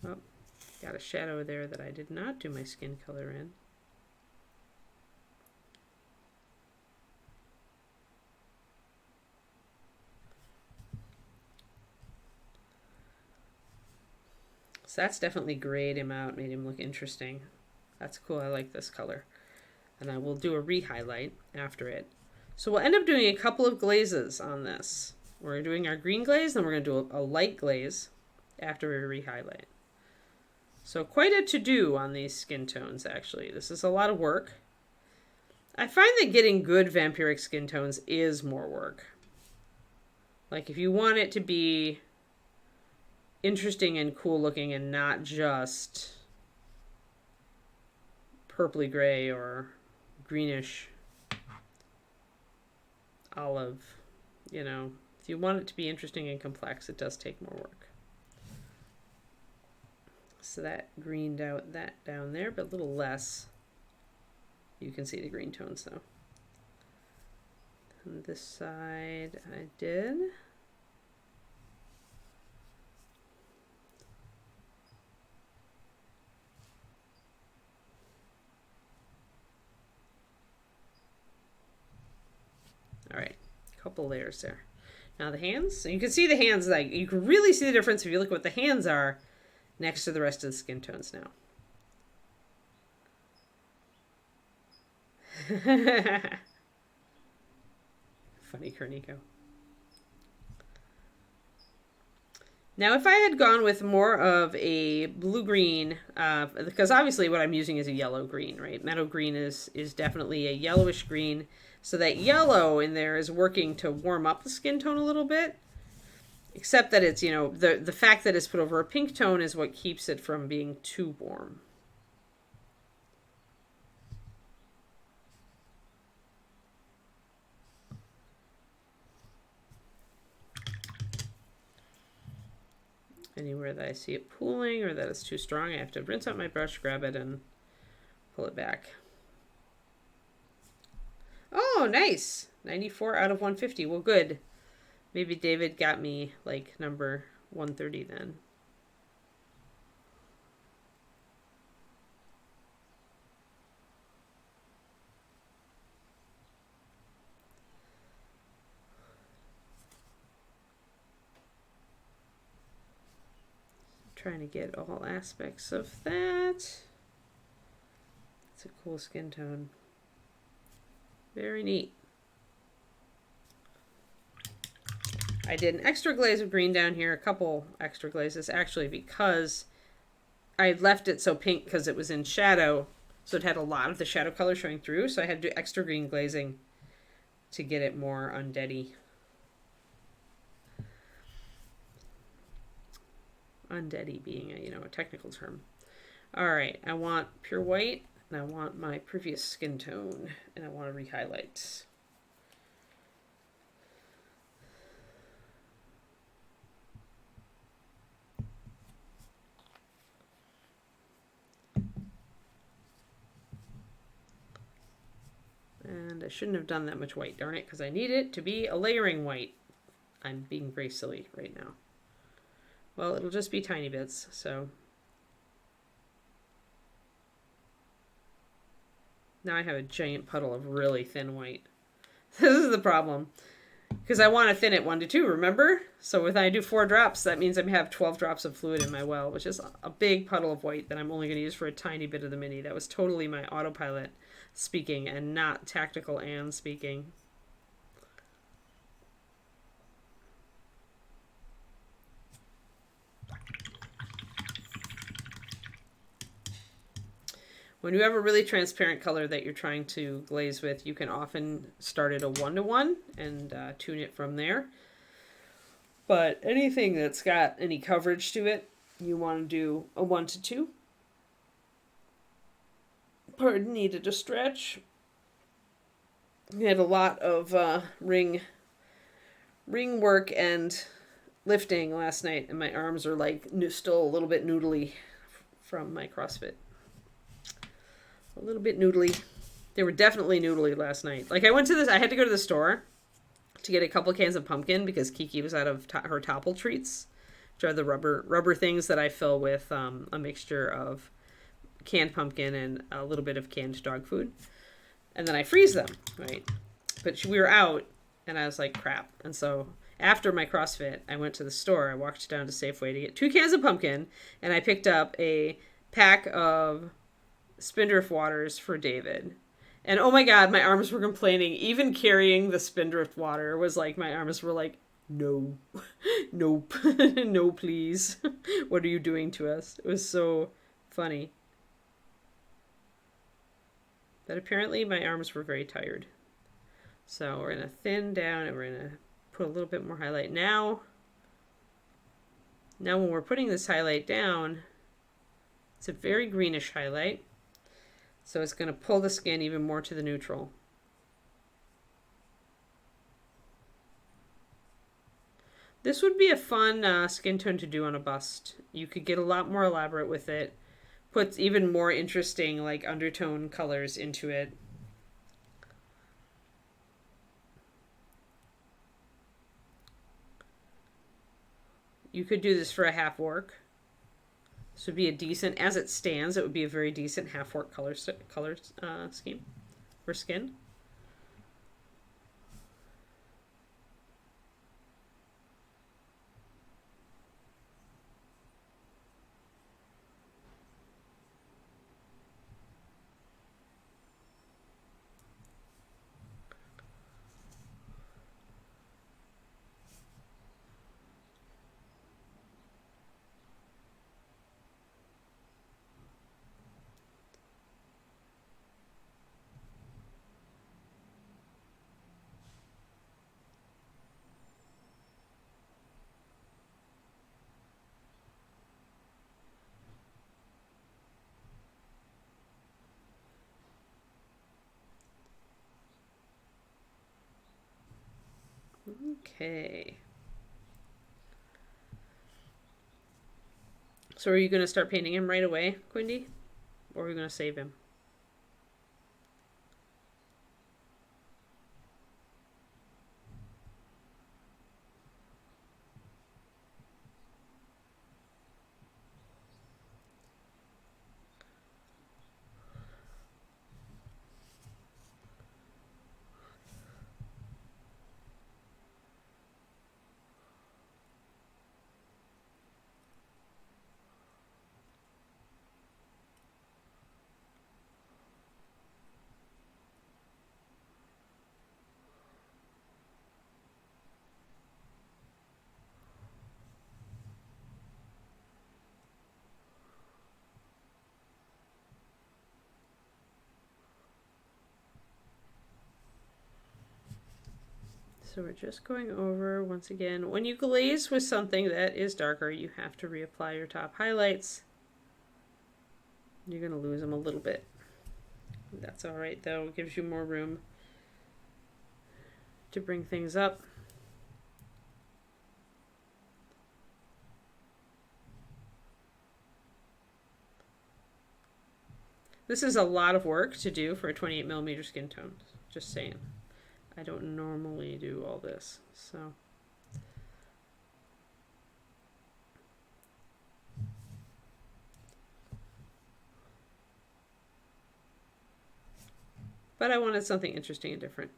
oh, got a shadow there that I did not do my skin color in. So that's definitely grayed him out, made him look interesting. That's cool. I like this color. And I will do a re-highlight after it. So we'll end up doing a couple of glazes on this. We're doing our green glaze, then we're going to do a light glaze after we re-highlight. So quite a to-do on these skin tones, actually. This is a lot of work. I find that getting good vampiric skin tones is more work. Like if you want it to be interesting and cool looking and not just purpley gray or greenish olive, you know, if you want it to be interesting and complex, it does take more work. So that greened out that down there, but a little less. You can see the green tones though. On this side I did. All right, a couple layers there. Now the hands, so you can see the hands, like you can really see the difference if you look at what the hands are next to the rest of the skin tones now. Funny Cornico. Now if I had gone with more of a blue-green, because obviously what I'm using is a yellow-green, right? Meadow green is definitely a yellowish green. So that yellow in there is working to warm up the skin tone a little bit. Except that it's, you know, the fact that it's put over a pink tone is what keeps it from being too warm. Anywhere that I see it pooling or that it's too strong, I have to rinse out my brush, grab it, and pull it back. Oh, nice! 94 out of 150. Well, good. Maybe David got me, like, number 130 then. Trying to get all aspects of that. It's a cool skin tone. Very neat. I did an extra glaze of green down here, a couple extra glazes actually, because I left it so pink because it was in shadow, so it had a lot of the shadow color showing through, so I had to do extra green glazing to get it more undeady. Undeady being a, you know, a technical term. All right, I want pure white, and I want my previous skin tone, and I want to re-highlight. And I shouldn't have done that much white, darn it, because I need it to be a layering white. I'm being very silly right now. Well, it'll just be tiny bits, so. Now I have a giant puddle of really thin white. This is the problem. Because I want to thin it 1 to 2, remember? So if I do 4 drops, that means I have 12 drops of fluid in my well, which is a big puddle of white that I'm only going to use for a tiny bit of the mini. That was totally my autopilot speaking and not tactical and speaking. When you have a really transparent color that you're trying to glaze with, you can often start at a 1:1 and tune it from there. But anything that's got any coverage to it, you want to do a 1:2. Pardon, needed a stretch. We had a lot of ring work and lifting last night, and my arms are like still a little bit noodly from my CrossFit. A little bit noodly. They were definitely noodly last night. Like I had to go to the store to get a couple cans of pumpkin because Kiki was out of her Topple treats, which are the rubber things that I fill with a mixture of canned pumpkin and a little bit of canned dog food. And then I freeze them, right? But we were out, and I was like, crap. And so after my CrossFit, I went to the store. I walked down to Safeway to get 2 cans of pumpkin, and I picked up a pack of Spindrift waters for David. And oh my God, my arms were complaining. Even carrying the Spindrift water was like, my arms were like, no, nope, no, please. What are you doing to us? It was so funny. But apparently my arms were very tired. So we're going to thin down and we're going to put a little bit more highlight. Now when we're putting this highlight down, it's a very greenish highlight. So it's going to pull the skin even more to the neutral. This would be a fun skin tone to do on a bust. You could get a lot more elaborate with it. Puts even more interesting like undertone colors into it. You could do this for a half orc. This would be a decent, as it stands, it would be a very decent half orc color scheme for skin. Okay. So are you going to start painting him right away, Quindy? Or are we going to save him? So we're just going over, once again, when you glaze with something that is darker, you have to reapply your top highlights. You're going to lose them a little bit. That's all right, though. It gives you more room to bring things up. This is a lot of work to do for a 28mm skin tone, just saying. I don't normally do all this, so. But I wanted something interesting and different.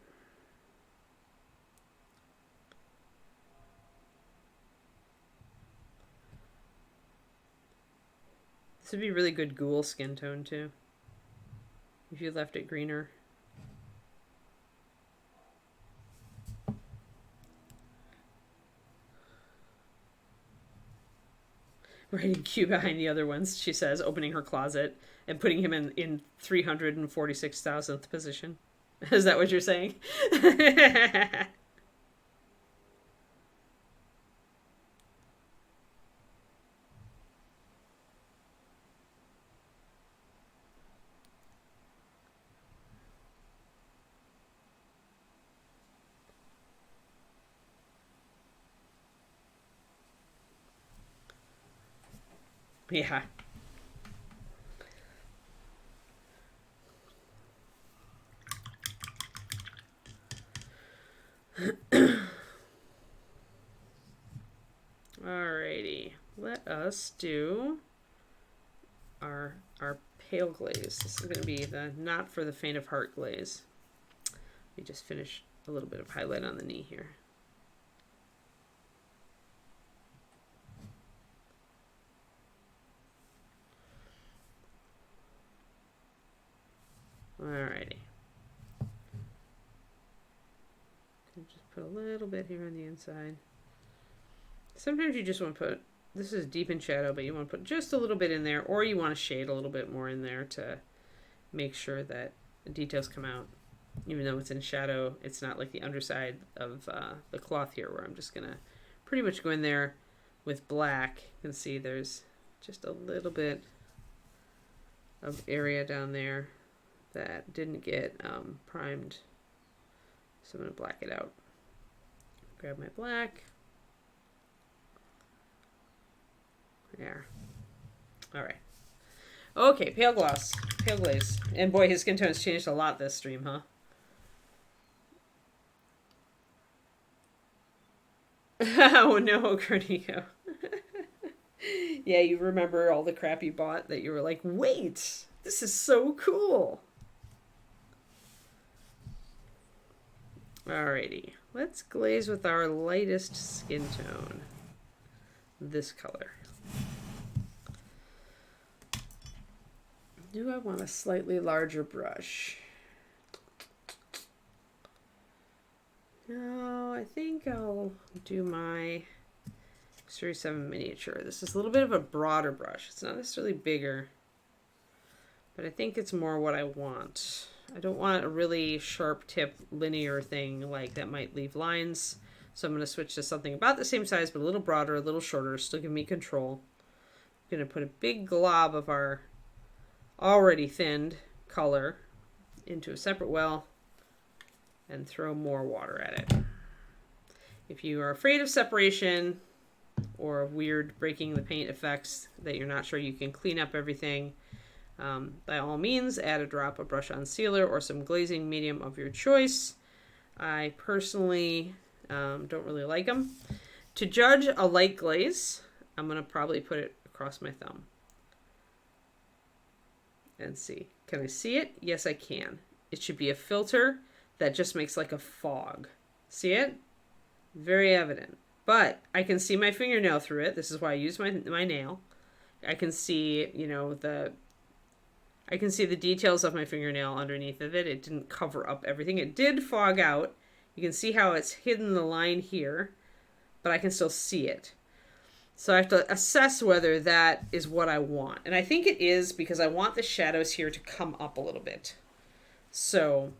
This would be really good ghoul skin tone too, if you left it greener. Writing Q behind the other ones, she says, opening her closet and putting him in 346,000th position. Is that what you're saying? Yeah. Alrighty. Let us do our pale glaze. This is going to be the not for the faint of heart glaze. Let me just finish a little bit of highlight on the knee here. Alrighty. Just put a little bit here on the inside. Sometimes you just want to put, this is deep in shadow, but you want to put just a little bit in there, or you want to shade a little bit more in there to make sure that the details come out. Even though it's in shadow, it's not like the underside of the cloth here, where I'm just going to pretty much go in there with black. You can see there's just a little bit of area down there that didn't get primed. So I'm going to black it out. Grab my black. There. All right. Okay, pale gloss, pale glaze. And boy, his skin tone's changed a lot this stream, huh? Oh no, Corneo. Yeah, you remember all the crap you bought that you were like, wait, this is so cool. Alrighty, let's glaze with our lightest skin tone. This color. Do I want a slightly larger brush? No, I think I'll do my Series 7 miniature. This is a little bit of a broader brush. It's not necessarily bigger, but I think it's more what I want. I don't want a really sharp tip linear thing like that might leave lines. So I'm going to switch to something about the same size, but a little broader, a little shorter, still give me control. I'm going to put a big glob of our already thinned color into a separate well and throw more water at it. If you are afraid of separation or weird breaking the paint effects that you're not sure you can clean up everything, by all means add a drop of brush on sealer or some glazing medium of your choice. I personally don't really like them. To judge a light glaze, I'm going to probably put it across my thumb and see. Can I see it? Yes, I can. It should be a filter that just makes like a fog. See it? Very evident. But I can see my fingernail through it. This is why I use my nail. I can see, you know, I can see the details of my fingernail underneath of it. It didn't cover up everything. It did fog out. You can see how it's hidden the line here, but I can still see it. So I have to assess whether that is what I want. And I think it is, because I want the shadows here to come up a little bit. So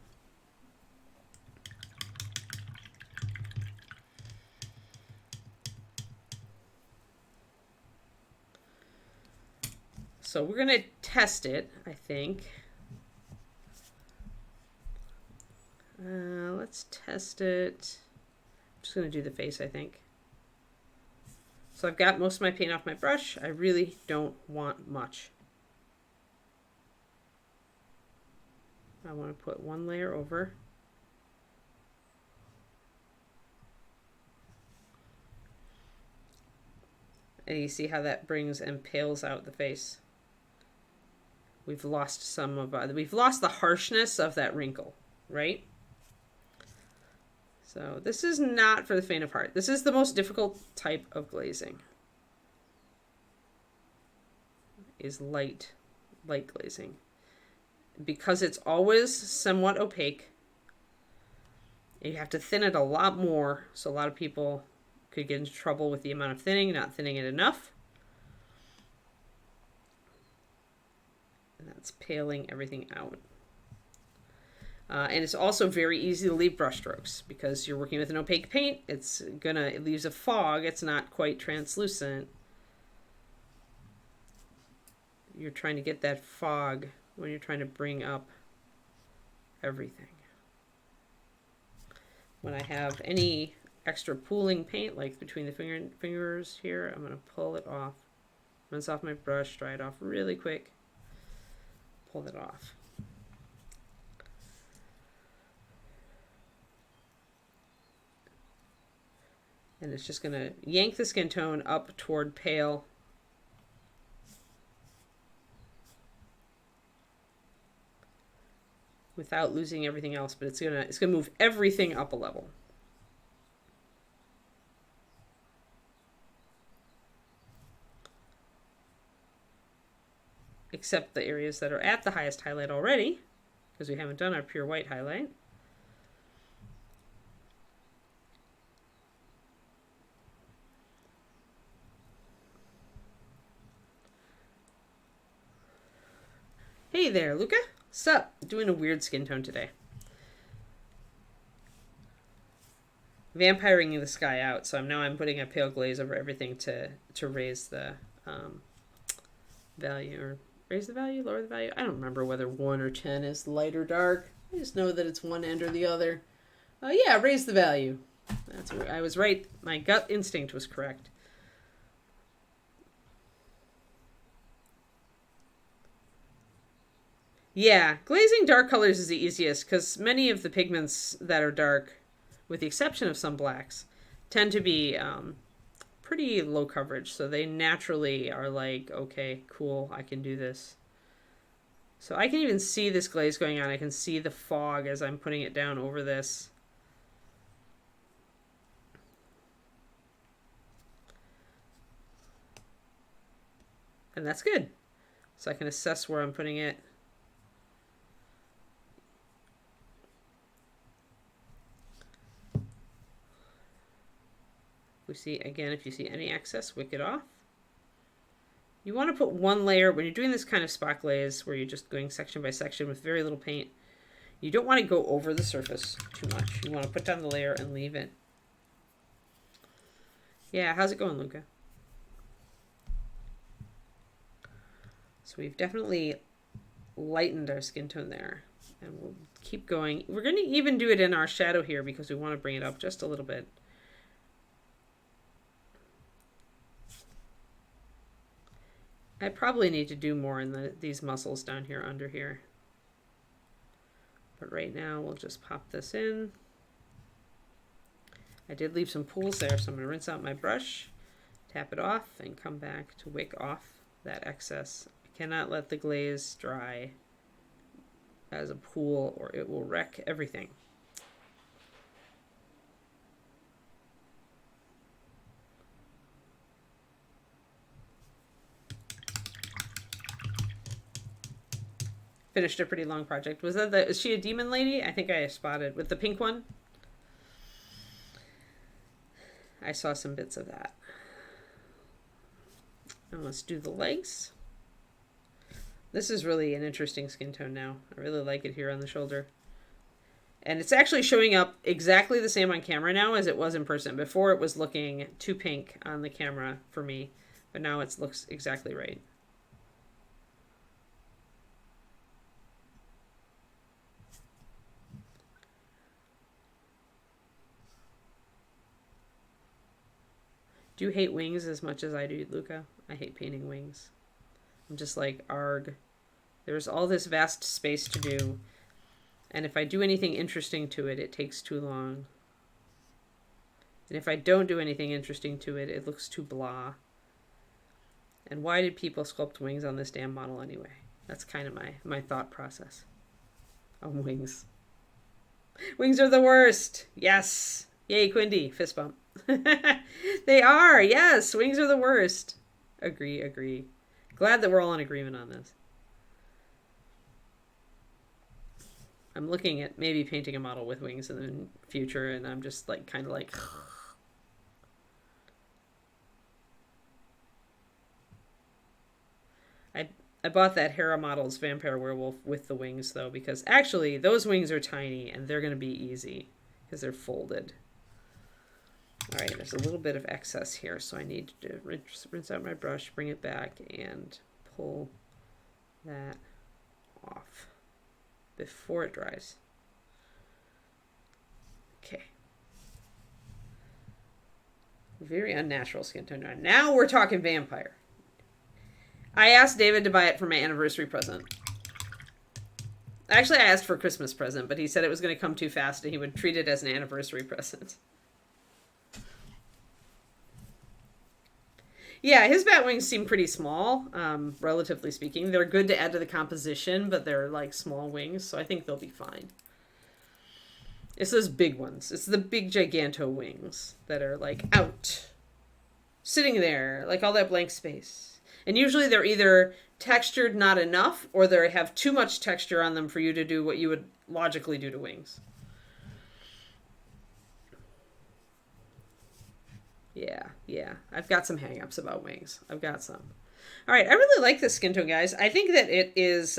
we're going to test it, I think. Let's test it. I'm just going to do the face, I think. So I've got most of my paint off my brush. I really don't want much. I want to put one layer over. And you see how that brings and pales out the face. We've lost some of, we've lost the harshness of that wrinkle, right? So this is not for the faint of heart. This is the most difficult type of glazing. Is light glazing. Because it's always somewhat opaque. You have to thin it a lot more. So a lot of people could get into trouble with the amount of thinning, not thinning it enough. And that's paling everything out. And it's also very easy to leave brush strokes because you're working with an opaque paint. It leaves a fog. It's not quite translucent. You're trying to get that fog when you're trying to bring up everything. When I have any extra pooling paint, like between the fingers here, I'm going to pull it off. Rinse off my brush, dry it off really quick. Pull it off. And it's just going to yank the skin tone up toward pale. Without losing everything else, but it's gonna move everything up a level. Except the areas that are at the highest highlight already, because we haven't done our pure white highlight. Hey there, Luca. Sup? Doing a weird skin tone today. Vampiring the sky out, so I'm putting a pale glaze over everything to raise the value, or raise the value, lower the value. I don't remember whether 1 or 10 is light or dark. I just know that it's one end or the other. Yeah, raise the value. That's where I was right. My gut instinct was correct. Yeah, glazing dark colors is the easiest because many of the pigments that are dark, with the exception of some blacks, tend to be pretty low coverage. So they naturally are like, okay, cool, I can do this. So I can even see this glaze going on. I can see the fog as I'm putting it down over this. And that's good. So I can assess where I'm putting it. If you see any excess, wick it off. You want to put one layer, when you're doing this kind of spot glaze, where you're just going section by section with very little paint, you don't want to go over the surface too much. You want to put down the layer and leave it. Yeah, how's it going, Luca? So we've definitely lightened our skin tone there. And we'll keep going. We're going to even do it in our shadow here because we want to bring it up just a little bit. I probably need to do more in these muscles down here under here. But right now we'll just pop this in. I did leave some pools there, so I'm going to rinse out my brush, tap it off, and come back to wick off that excess. I cannot let the glaze dry as a pool or it will wreck everything. Finished a pretty long project. Is she a demon lady? I think I spotted with the pink one. I saw some bits of that. And let's do the legs. This is really an interesting skin tone now. I really like it here on the shoulder. And it's actually showing up exactly the same on camera now as it was in person. Before it was looking too pink on the camera for me, but now it looks exactly right. Do you hate wings as much as I do, Luca? I hate painting wings. I'm just like, arg. There's all this vast space to do. And if I do anything interesting to it, it takes too long. And if I don't do anything interesting to it, it looks too blah. And why did people sculpt wings on this damn model anyway? That's kind of my thought process on wings. Wings are the worst. Yes. Yay, Quindy. Fist bump. They are. Yes. Wings are the worst. Agree. Glad that we're all in agreement on this. I'm looking at maybe painting a model with wings in the future, and I'm just like kind of like I bought that Hera Models Vampire Werewolf with the wings, though, because actually those wings are tiny and they're going to be easy because they're folded. All right, there's a little bit of excess here, so I need to rinse out my brush, bring it back, and pull that off before it dries. Okay. Very unnatural skin tone. Now we're talking vampire. I asked David to buy it for my anniversary present. Actually, I asked for a Christmas present, but he said it was going to come too fast and he would treat it as an anniversary present. Yeah, his bat wings seem pretty small, relatively speaking. They're good to add to the composition, but they're like small wings, so I think they'll be fine. It's those big ones. It's the big giganto wings that are like out, sitting there, like all that blank space. And usually they're either textured not enough or they have too much texture on them for you to do what you would logically do to wings. Yeah. I've got some hang-ups about wings. I've got some. All right, I really like this skin tone, guys. I think that it is...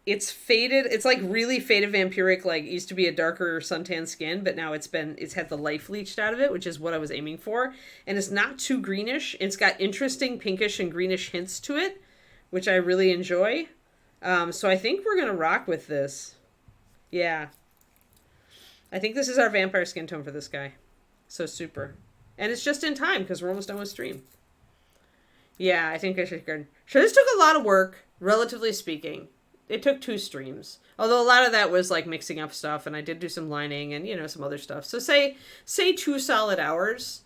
it's faded. It's like really faded vampiric, like it used to be a darker suntan skin, but now it's had the life leached out of it, which is what I was aiming for. And it's not too greenish. It's got interesting pinkish and greenish hints to it, which I really enjoy. So I think we're going to rock with this. Yeah. I think this is our vampire skin tone for this guy. So super. And it's just in time because we're almost done with stream. Yeah, I think I should go. So this took a lot of work, relatively speaking. It took 2 streams. Although a lot of that was like mixing up stuff, and I did do some lining and, you know, some other stuff. So say 2 solid hours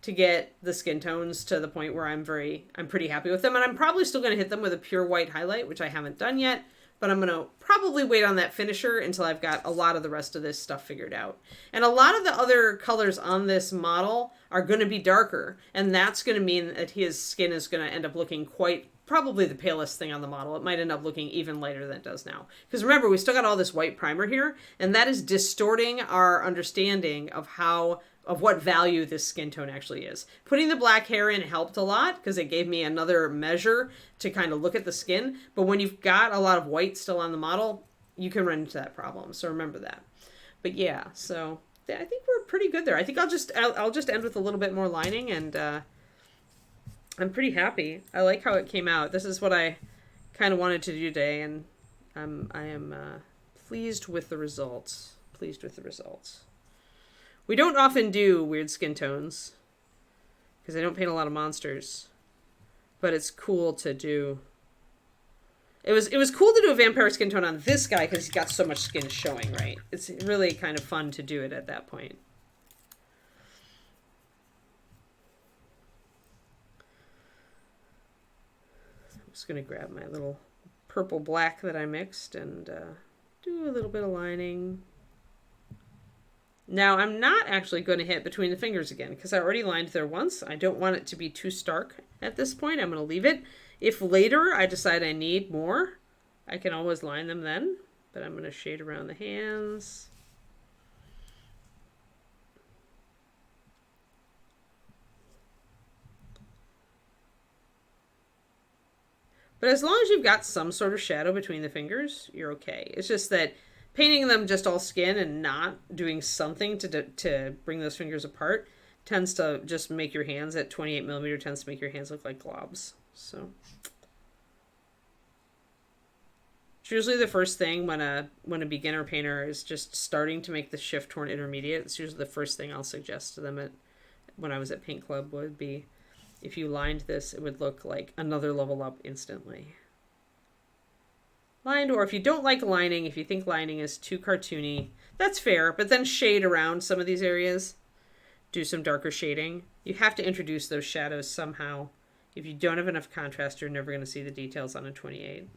to get the skin tones to the point where I'm pretty happy with them. And I'm probably still going to hit them with a pure white highlight, which I haven't done yet. But I'm going to probably wait on that finisher until I've got a lot of the rest of this stuff figured out. And a lot of the other colors on this model are going to be darker. And that's going to mean that his skin is going to end up looking probably the palest thing on the model. It might end up looking even lighter than it does now. Because remember, we still got all this white primer here. And that is distorting our understanding of what value this skin tone actually is. Putting the black hair in helped a lot because it gave me another measure to kind of look at the skin. But when you've got a lot of white still on the model, you can run into that problem. So remember that. But yeah, so I think we're pretty good there. I think I'll just end with a little bit more lining, and I'm pretty happy. I like how it came out. This is what I kind of wanted to do today, and I am pleased with the results. We don't often do weird skin tones because I don't paint a lot of monsters, but it's cool to do. It was cool to do a vampire skin tone on this guy because he's got so much skin showing, right? It's really kind of fun to do it at that point. I'm just going to grab my little purple black that I mixed and do a little bit of lining. Now, I'm not actually going to hit between the fingers again because I already lined there once. I don't want it to be too stark at this point. I'm going to leave it. If later I decide I need more, I can always line them then. But I'm going to shade around the hands. But as long as you've got some sort of shadow between the fingers, you're okay. It's just that painting them just all skin and not doing something to bring those fingers apart tends to just make your hands at 28mm tends to make your hands look like globs. So it's usually the first thing when a beginner painter is just starting to make the shift toward intermediate. It's usually the first thing I'll suggest to them when I was at Paint Club would be, if you lined this, it would look like another level up instantly. Lined, or if you don't like lining, if you think lining is too cartoony, that's fair, but then shade around some of these areas. Do some darker shading. You have to introduce those shadows somehow. If you don't have enough contrast, you're never going to see the details on a 28.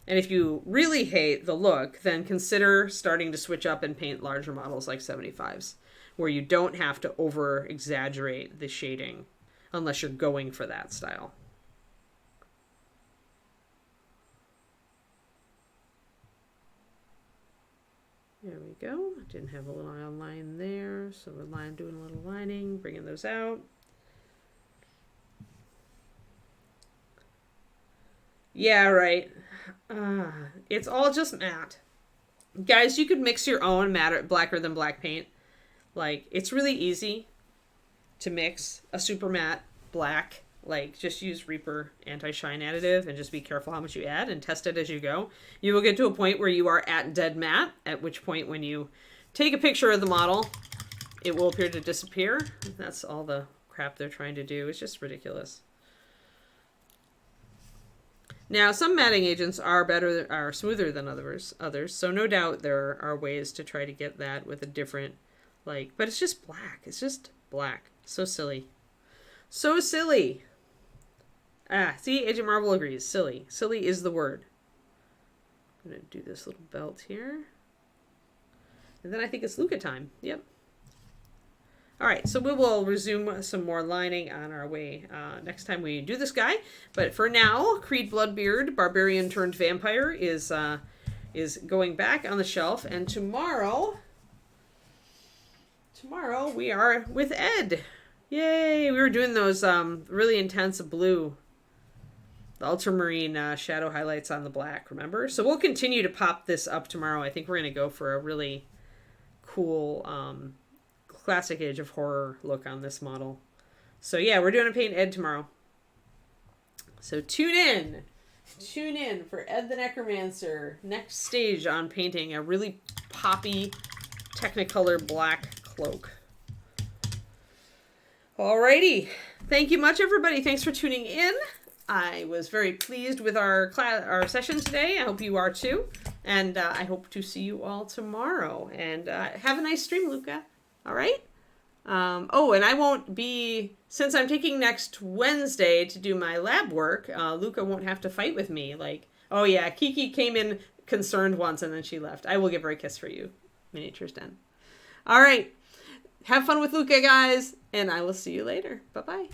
And if you really hate the look, then consider starting to switch up and paint larger models like 75s, where you don't have to over-exaggerate the shading unless you're going for that style. There we go. I didn't have a little line there, so we're doing a little lining, bringing those out. Yeah, right. It's all just matte. Guys, you could mix your own matte blacker than black paint. Like, it's really easy to mix a super matte black. Like, just use Reaper anti-shine additive and just be careful how much you add and test it as you go. You will get to a point where you are at dead matte, at which point when you take a picture of the model, it will appear to disappear. That's all the crap they're trying to do. It's just ridiculous. Now, some matting agents are smoother than others, so no doubt there are ways to try to get that with a different, like, but it's just black. It's just black. So silly. So silly. See, Agent Marvel agrees. Silly. Silly is the word. I'm going to do this little belt here. And then I think it's Luca time. Yep. All right, so we will resume some more lining on our way next time we do this guy. But for now, Kreed Bloodbeard, Barbarian turned Vampire, is going back on the shelf. And tomorrow we are with Ed. Yay! We were doing those really intense blue, the ultramarine shadow highlights on the black, remember? So we'll continue to pop this up tomorrow. I think we're going to go for a really cool classic Age of Horror look on this model. So yeah, we're doing a paint Ed tomorrow. So tune in for Ed the Necromancer, next stage on painting a really poppy Technicolor black cloak. Alrighty, thank you much everybody. Thanks for tuning in. I was very pleased with our session today. I hope you are too. And I hope to see you all tomorrow. And have a nice stream, Luca. All right. Oh, and I won't be, since I'm taking next Wednesday to do my lab work, Luca won't have to fight with me. Like, oh yeah, Kiki came in concerned once and then she left. I will give her a kiss for you. Miniatures Den. All right. Have fun with Luca, guys. And I will see you later. Bye-bye.